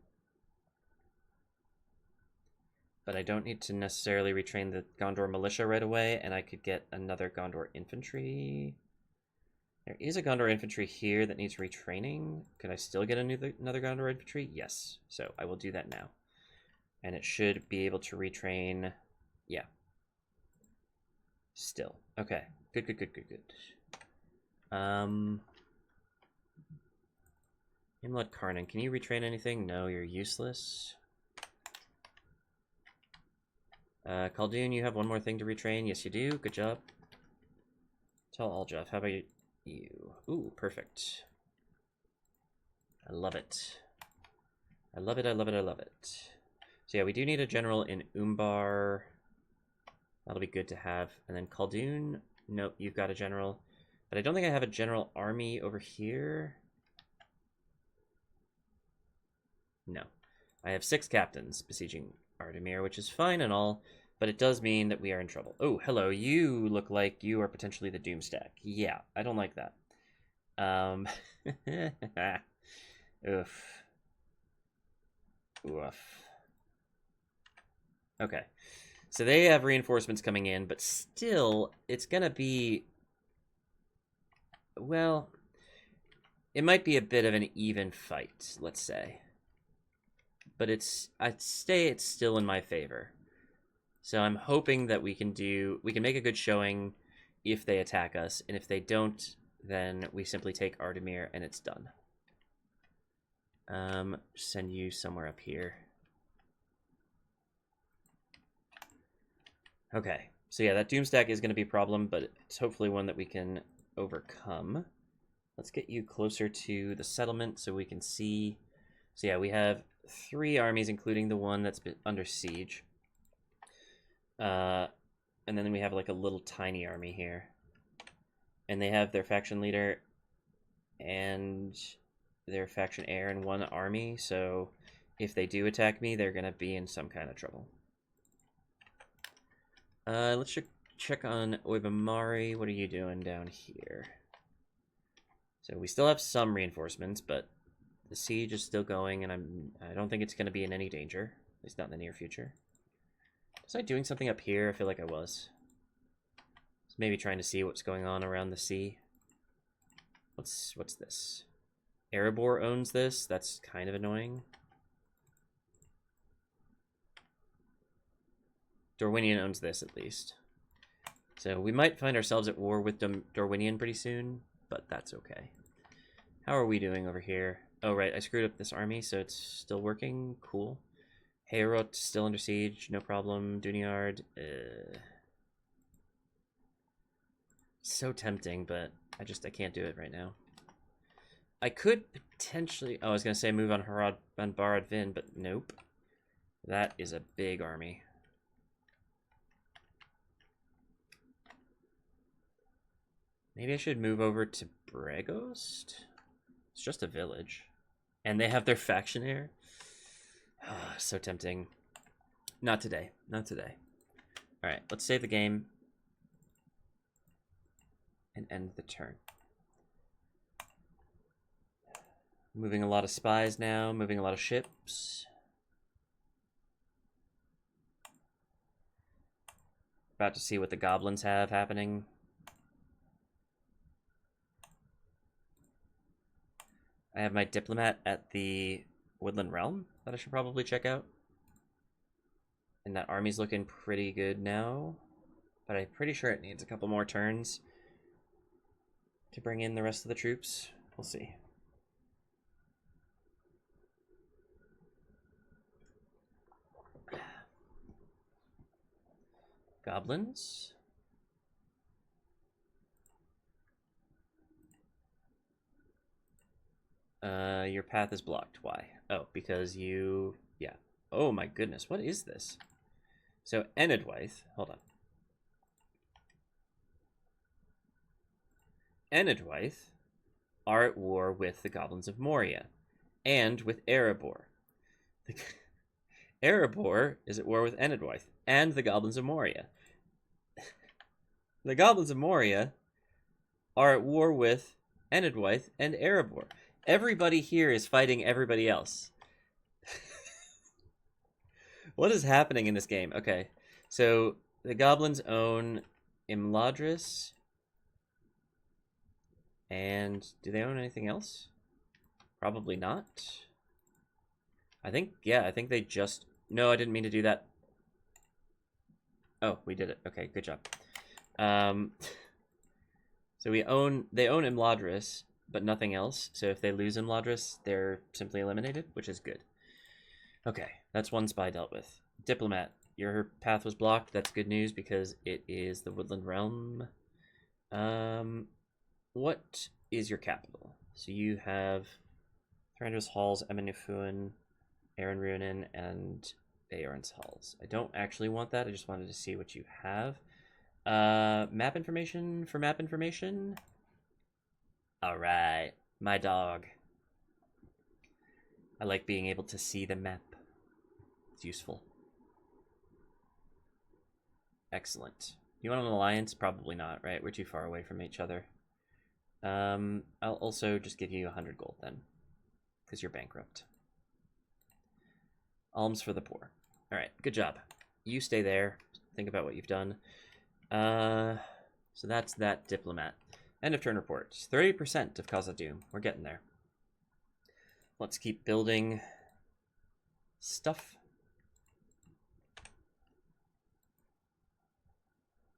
But I don't need to necessarily retrain the Gondor militia right away, and I could get another Gondor infantry. There is a Gondor infantry here that needs retraining. Could I still get another Gondor infantry? Yes. So I will do that now. And it should be able to retrain. Yeah. Still. Okay. Good. Imlad Karnan, can you retrain anything? No, you're useless. Khaldun, you have one more thing to retrain. Yes, you do. Good job. Tell Aljeff, how about you? Ooh, perfect. I love it. I love it. So yeah, we do need a general in Umbar. That'll be good to have. And then Khaldun, nope, you've got a general. But I don't think I have a general army over here. No. I have 6 captains besieging Ardamir, which is fine and all, but it does mean that we are in trouble. Oh, hello, you look like you are potentially the Doomstack. Yeah, I don't like that. Oof. Okay. So they have reinforcements coming in, but still, it's gonna be... Well, it might be a bit of an even fight, let's say. But I'd say it's still in my favor. So I'm hoping that we can make a good showing if they attack us, and if they don't, then we simply take Ardamir and it's done. Send you somewhere up here. Okay, so yeah, that Doomstack is going to be a problem, but it's hopefully one that we can overcome. Let's get you closer to the settlement so we can see. So yeah, we have 3 armies, including the one that's been under siege. And then we have like a little tiny army here. And they have their faction leader and their faction heir in one army, so if they do attack me, they're going to be in some kind of trouble. Let's check on Oibamari. What are you doing down here? So we still have some reinforcements, but the siege is still going, and I don't think it's going to be in any danger, at least not in the near future. Was I doing something up here? I feel like I was. Maybe trying to see what's going on around the sea. What's this? Erebor owns this. That's kind of annoying. Dorwinion owns this, at least. So we might find ourselves at war with Dorwinion pretty soon, but that's okay. How are we doing over here? Oh, right, I screwed up this army, so it's still working. Cool. Harad still under siege, no problem. Duniard, so tempting, but I can't do it right now. I could potentially... Oh, I was going to say move on Harad and Baranduin, but nope. That is a big army. Maybe I should move over to Bregost? It's just a village. And they have their faction heir? Oh, so tempting. Not today. Not today. Alright, let's save the game. And end the turn. Moving a lot of spies now, moving a lot of ships. About to see what the goblins have happening. I have my diplomat at the Woodland Realm that I should probably check out. And that army's looking pretty good now. But I'm pretty sure it needs a couple more turns to bring in the rest of the troops. We'll see. Goblins. Your path is blocked. Why? Oh, because you... Yeah. Oh my goodness, what is this? So, Enedwaith... Hold on. Enedwaith are at war with the Goblins of Moria. And with Erebor. Erebor is at war with Enedwaith and the Goblins of Moria. The Goblins of Moria are at war with Enedwaith and Erebor. Everybody here is fighting everybody else. What is happening in this game? Okay, so the goblins own Imladris. And do they own anything else? Probably not. I think they just... No, I didn't mean to do that. Oh, we did it. Okay, good job. So they own Imladris, but nothing else. So if they lose Imladris, they're simply eliminated, which is good. Okay, that's one spy dealt with. Diplomat, your path was blocked. That's good news because it is the Woodland Realm. What is your capital? So you have Thranduil's Halls, Eminifuin, Ruinen, and Beorn's Halls. I don't actually want that. I just wanted to see what you have. Map information for map information. All right, my dog. I like being able to see the map. It's useful. Excellent. You want an alliance? Probably not, right? We're too far away from each other. I'll also just give you 100 gold then, because you're bankrupt. Alms for the poor. All right, good job. You stay there. Think about what you've done. So that's that diplomat. End of turn report. 30% of Khazad-dûm. We're getting there. Let's keep building stuff.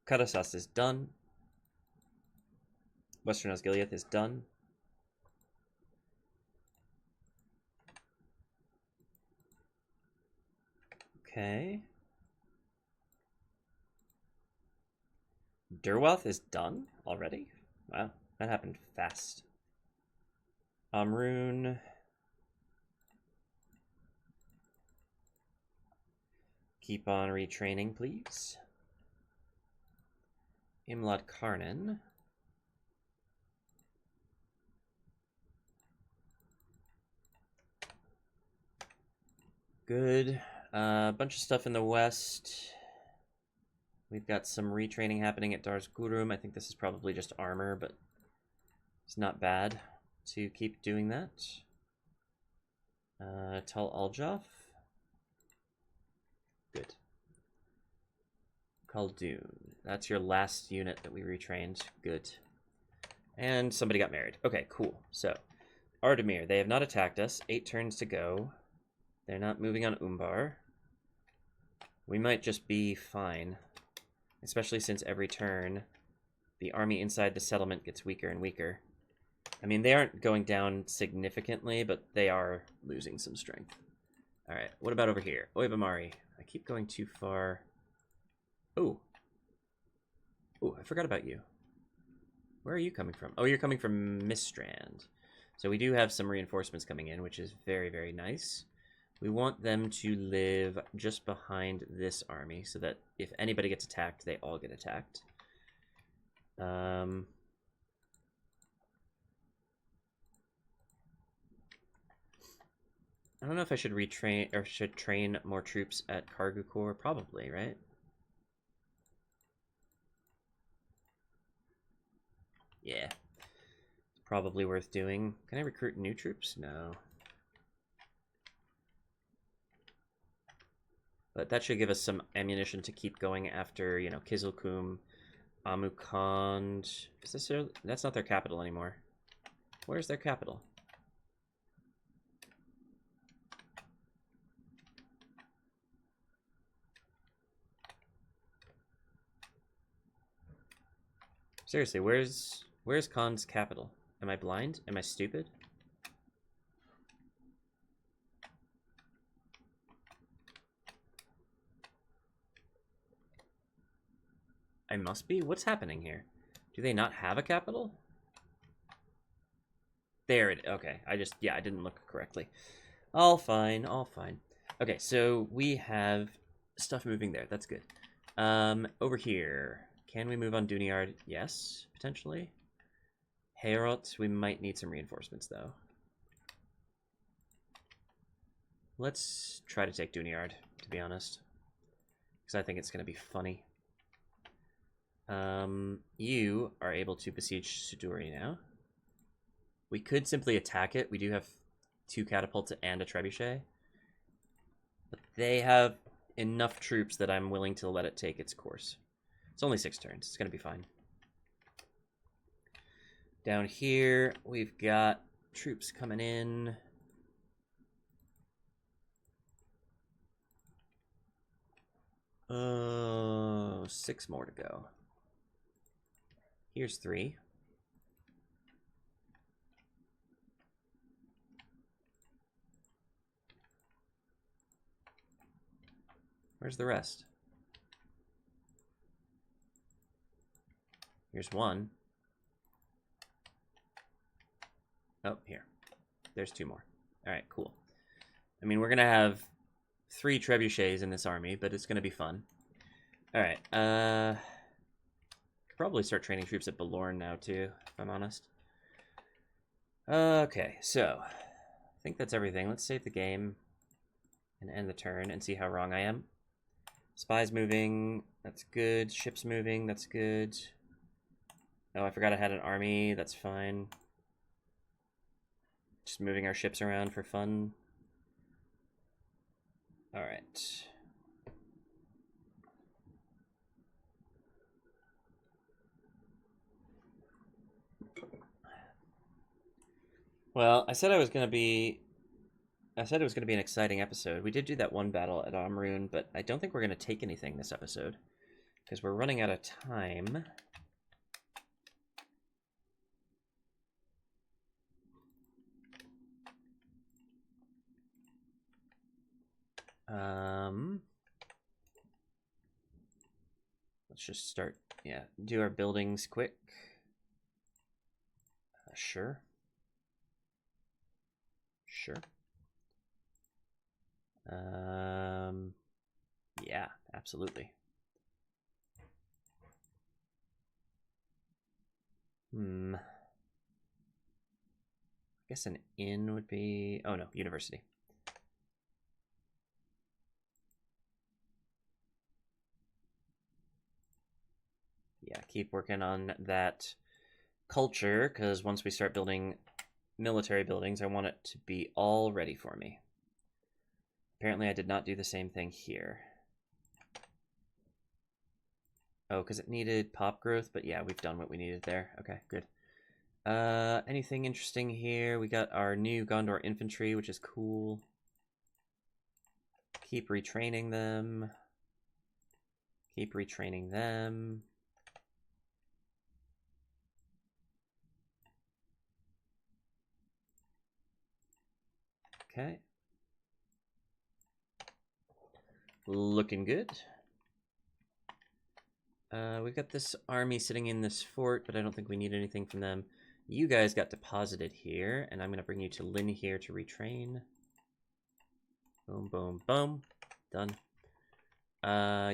Karasas is done. Western Osgiliath is done. Okay. Durwath is done already? Wow, that happened fast. Amrun. Keep on retraining, please. Imlad Karnan. Good. Bunch of stuff in the west. We've got some retraining happening at Dar's Gurum. I think this is probably just armor, but it's not bad to keep doing that. Tal Aljaf. Good. Khaldun. That's your last unit that we retrained. Good. And somebody got married. Okay, cool. So, Ardamir. They have not attacked us. 8 turns to go. They're not moving on Umbar. We might just be fine. Especially since every turn, the army inside the settlement gets weaker and weaker. I mean, they aren't going down significantly, but they are losing some strength. Alright, what about over here? Oibamari. I keep going too far. Oh. Oh, I forgot about you. Where are you coming from? Oh, you're coming from Mistrand. So we do have some reinforcements coming in, which is very, very nice. We want them to live just behind this army so that if anybody gets attacked, they all get attacked. I don't know if I should retrain or should train more troops at Kargukor. Probably, right? Yeah. It's probably worth doing. Can I recruit new troops? No. But that should give us some ammunition to keep going after, you know, Kizilkum, Amukhand. Is this that's not their capital anymore. Where's their capital? Seriously, where's Khan's capital? Am I blind? Am I stupid? I must be? What's happening here? Do they not have a capital? There it... Okay, I didn't look correctly. All fine, all fine. Okay, so we have stuff moving there. That's good. Over here. Can we move on Dunyard? Yes, potentially. Harad, we might need some reinforcements, though. Let's try to take Dunyard, to be honest. Because I think it's going to be funny. You are able to besiege Suduri now. We could simply attack it. We do have 2 catapults and a trebuchet. But they have enough troops that I'm willing to let it take its course. It's only 6 turns. It's going to be fine. Down here, we've got troops coming in. Oh, 6 more to go. Here's 3. Where's the rest? Here's 1. Oh, here. There's 2 more. All right, cool. I mean, we're going to have 3 trebuchets in this army, but it's going to be fun. All right. Could probably start training troops at Balorn now, too, if I'm honest. Okay, so I think that's everything. Let's save the game and end the turn and see how wrong I am. Spies moving. That's good. Ships moving. That's good. Oh, I forgot I had an army. That's fine. Just moving our ships around for fun. All right. Well, I said it was going to be an exciting episode. We did do that one battle at Amrun, but I don't think we're going to take anything this episode because we're running out of time. Let's just start, do our buildings quick. Sure. Sure. Yeah, absolutely. I guess an inn would be... Oh, no, university. Yeah, keep working on that culture, because once we start building military buildings, I want it to be all ready for me. Apparently, I did not do the same thing here. Oh, because it needed pop growth, but yeah, we've done what we needed there. Okay, good. Anything interesting here? We got our new Gondor infantry, which is cool. Keep retraining them. Keep retraining them. Okay. Looking good. We've got this army sitting in this fort, but I don't think we need anything from them. You guys got deposited here, and I'm going to bring you to Lynn here to retrain. Boom, boom, boom. Done.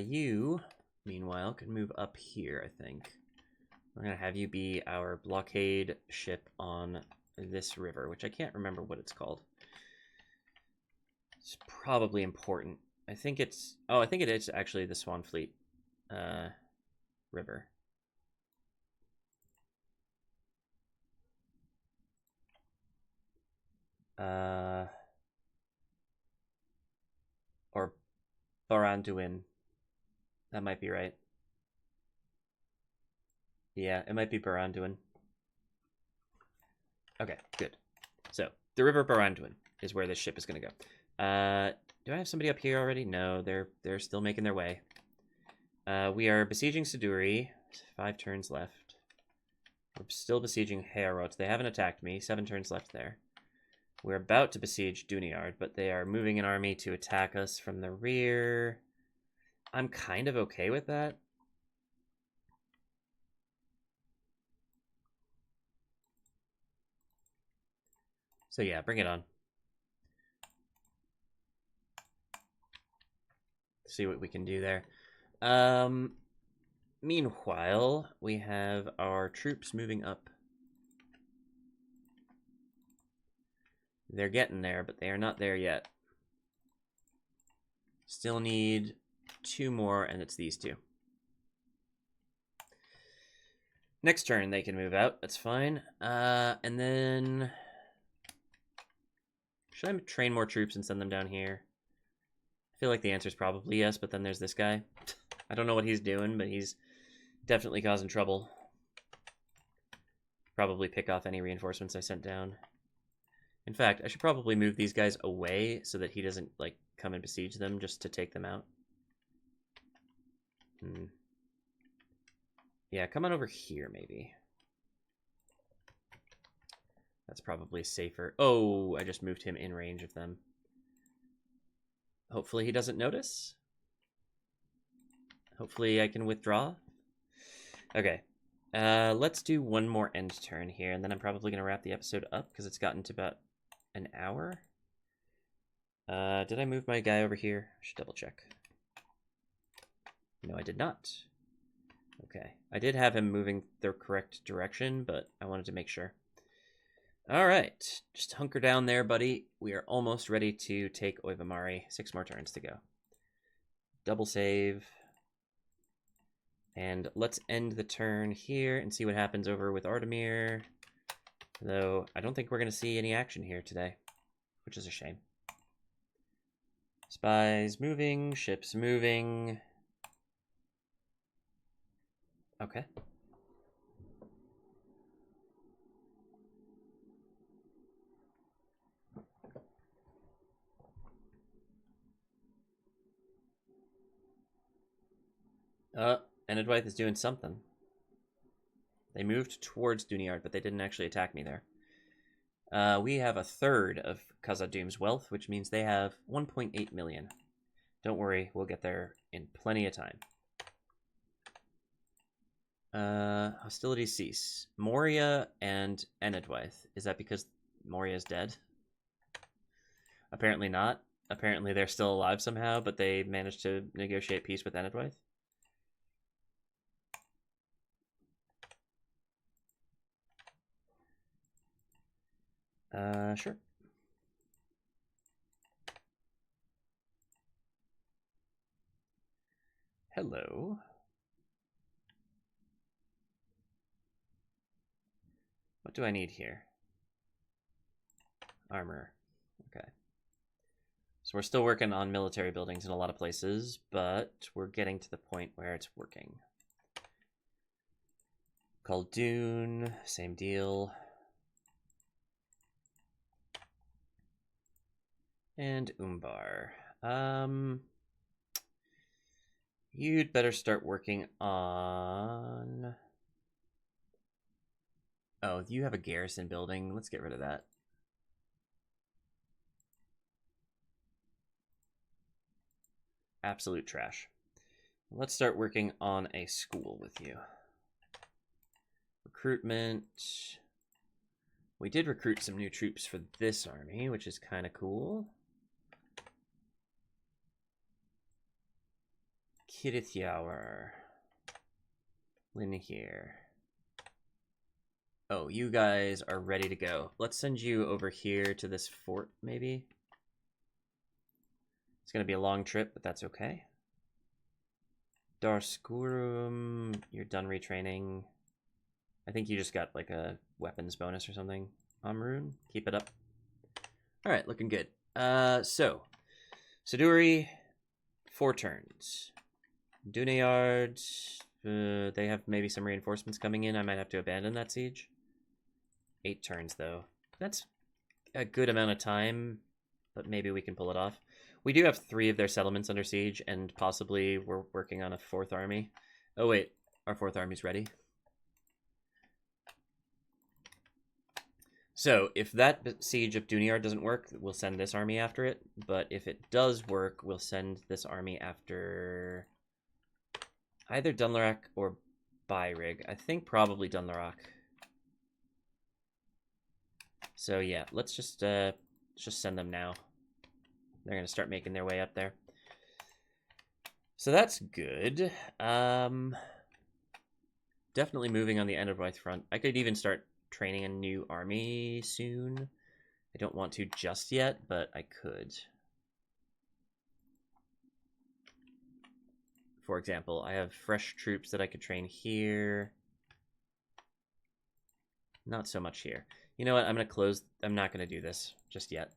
You, meanwhile, can move up here, I think. I'm going to have you be our blockade ship on this river, which I can't remember what it's called. It's probably important. I think it's... Oh, I think it is actually the Swan Fleet river. Or Baranduin. That might be right. Yeah, it might be Baranduin. Okay, good. So, the river Baranduin is where this ship is going to go. Do I have somebody up here already? No, they're still making their way. We are besieging Suduri. 5 turns left. We're still besieging Harad. They haven't attacked me. 7 turns left there. We're about to besiege Dunedain, but they are moving an army to attack us from the rear. I'm kind of okay with that. So yeah, bring it on. See what we can do there. Meanwhile, we have our troops moving up. They're getting there, but they are not there yet. Still need 2 more, and it's these 2. Next turn, they can move out. That's fine. And then... should I train more troops and send them down here? I feel like the answer is probably yes, but then there's this guy. I don't know what he's doing, but he's definitely causing trouble. Probably pick off any reinforcements I sent down. In fact, I should probably move these guys away so that he doesn't, like, come and besiege them just to take them out. Yeah, come on over here, maybe. That's probably safer. Oh, I just moved him in range of them. Hopefully he doesn't notice. Hopefully I can withdraw. Okay. Let's do one more end turn here, and then I'm probably going to wrap the episode up because it's gotten to about an hour. Did I move my guy over here? I should double check. No, I did not. Okay. I did have him moving the correct direction, but I wanted to make sure. All right. Just hunker down there, buddy. We are almost ready to take Oivamari. 6 more turns to go. Double save. And let's end the turn here and see what happens over with Ardamir. Though, I don't think we're going to see any action here today, which is a shame. Spies moving, ships moving. Okay. Enedwaith is doing something. They moved towards Dunedain, but they didn't actually attack me there. We have a third of Khazad-dûm's wealth, which means they have 1.8 million. Don't worry, we'll get there in plenty of time. Hostilities cease. Moria and Enedwaith. Is that because Moria's dead? Apparently not. Apparently they're still alive somehow, but they managed to negotiate peace with Enedwaith. Sure. Hello. What do I need here? Armor. Okay. So we're still working on military buildings in a lot of places, but we're getting to the point where it's working. Khaldun, same deal. And Umbar. You'd better start working on... Oh, you have a garrison building. Let's get rid of that. Absolute trash. Let's start working on a school with you. Recruitment. We did recruit some new troops for this army, which is kind of cool. Kirithyaur. Lynn here. Oh, you guys are ready to go. Let's send you over here to this fort, maybe. It's going to be a long trip, but that's okay. Darskurum, you're done retraining. I think you just got like a weapons bonus or something. Amrun, keep it up. All right, looking good. So, Siduri, 4 turns. Dunedain, they have maybe some reinforcements coming in. I might have to abandon that siege. 8 turns, though. That's a good amount of time, but maybe we can pull it off. We do have 3 of their settlements under siege, and possibly we're working on a 4th army. Oh, wait. Our 4th army's ready. So, if that siege of Duniar doesn't work, we'll send this army after it. But if it does work, we'll send this army after either Dunlarak or Byrig. I think probably Dunlarak. So yeah, let's just send them now. They're gonna start making their way up there. So that's good. Definitely moving on the Enedwaith front. I could even start training a new army soon. I don't want to just yet, but I could. For example, I have fresh troops that I could train here. Not so much here. You know what? I'm not going to do this just yet.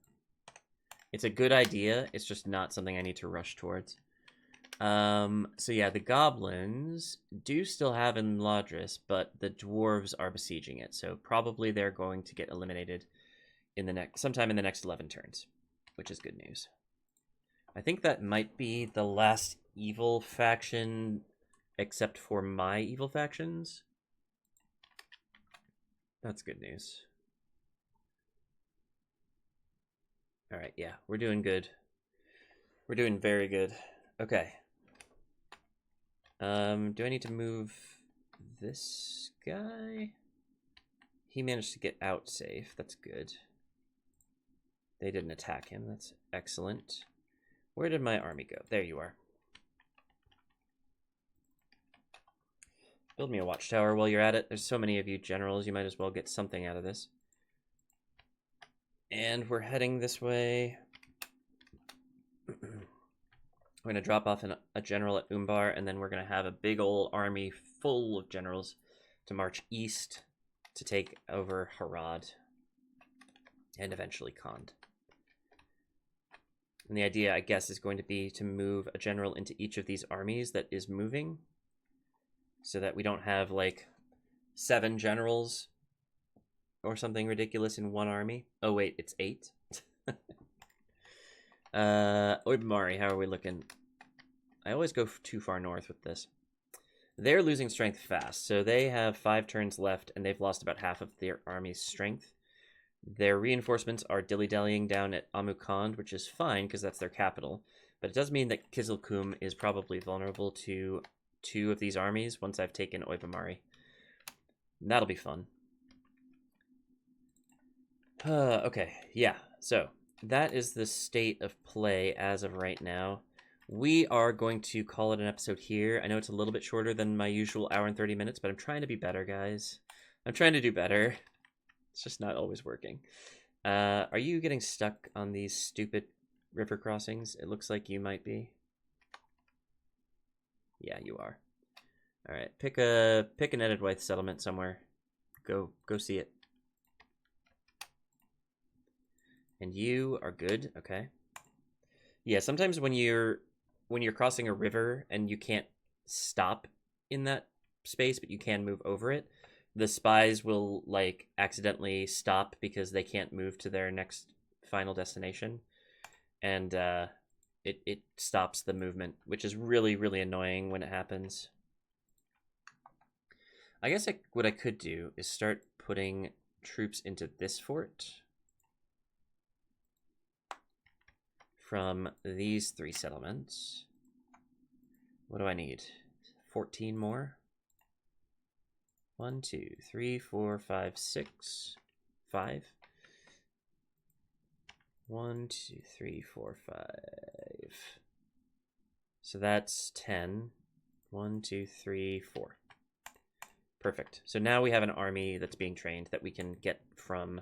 It's a good idea. It's just not something I need to rush towards. So yeah, the goblins do still have Enedwaith, but the dwarves are besieging it. So probably they're going to get eliminated in sometime in the next 11 turns, which is good news. I think that might be the last evil faction, except for my evil factions. That's good news. All right, yeah, we're doing good. We're doing very good. Okay. Do I need to move this guy? He managed to get out safe. That's good. They didn't attack him. That's excellent. Where did my army go? There you are. Build me a watchtower while you're at it. There's so many of you generals, you might as well get something out of this. And we're heading this way. We're going to drop off a general at Umbar, and then we're going to have a big old army full of generals to march east to take over Harad and eventually Khand. And the idea, I guess, is going to be to move a general into each of these armies that is moving so that we don't have, like, 7 generals or something ridiculous in one army. Oh, wait, it's 8? Oibamari, how are we looking? I always go too far north with this. They're losing strength fast, so they have 5 turns left, and they've lost about half of their army's strength. Their reinforcements are dilly-dallying down at Amukhand, which is fine, because that's their capital. But it does mean that Kizilkum is probably vulnerable to 2 of these armies once I've taken Oibamari. That'll be fun. Okay, yeah, so that is the state of play as of right now. We are going to call it an episode here. I know it's a little bit shorter than my usual hour and 30 minutes, but I'm trying to be better, guys. I'm trying to do better. It's just not always working. Are you getting stuck on these stupid river crossings? It looks like you might be. Yeah, you are. All right, pick an Enedwaith settlement somewhere. Go see it. And you are good. Okay. Yeah, sometimes when you're crossing a river and you can't stop in that space, but you can move over it, the spies will, like, accidentally stop because they can't move to their next final destination, and it stops the movement, which is really, really annoying when it happens. I guess what I could do is start putting troops into this fort from these 3 settlements. What do I need? 14 more? 1, 2, 3, 4, 5, 6, 5. 1, 2, 3, 4, 5. So that's 10. 1, 2, 3, 4. Perfect. So now we have an army that's being trained that we can get from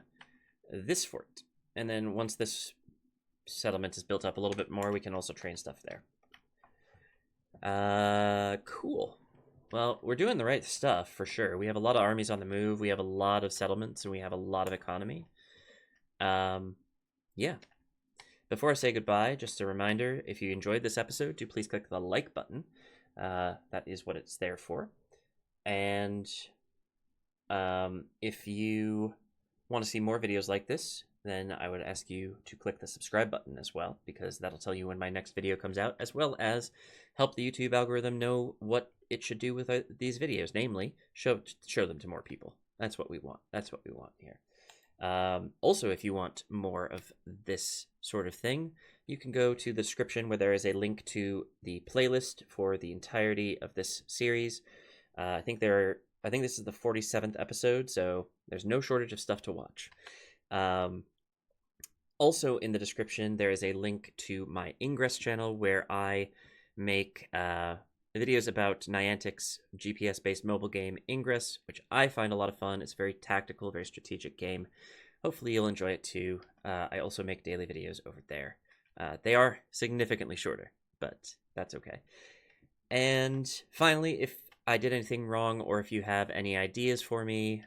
this fort. And then once this settlement is built up a little bit more, we can also train stuff there. Cool. Well, we're doing the right stuff for sure. We have a lot of armies on the move. We have a lot of settlements, and we have a lot of economy. Yeah. Before I say goodbye, just a reminder, if you enjoyed this episode, do please click the like button. That is what it's there for. And if you want to see more videos like this, then I would ask you to click the subscribe button as well, because that'll tell you when my next video comes out, as well as help the YouTube algorithm know what it should do with these videos, namely show them to more people. That's what we want. That's what we want here. Also, if you want more of this sort of thing, you can go to the description where there is a link to the playlist for the entirety of this series. I think this is the 47th episode, so there's no shortage of stuff to watch. Also, in the description, there is a link to my Ingress channel where I make videos about Niantic's GPS-based mobile game Ingress, which I find a lot of fun. It's a very tactical, very strategic game. Hopefully you'll enjoy it too. I also make daily videos over there. They are significantly shorter, but that's okay. And finally, if I did anything wrong or if you have any ideas for me,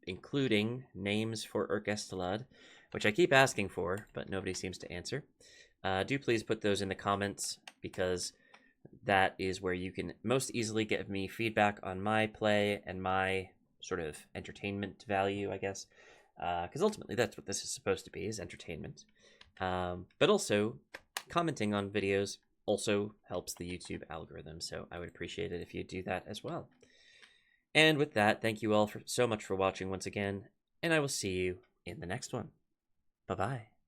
including names for Urgestalad, which I keep asking for, but nobody seems to answer, do please put those in the comments, because that is where you can most easily give me feedback on my play and my sort of entertainment value, I guess, because ultimately that's what this is supposed to be, is entertainment. But also, commenting on videos also helps the YouTube algorithm, so I would appreciate it if you do that as well. And with that, thank you all so much for watching once again, and I will see you in the next one. Bye-bye.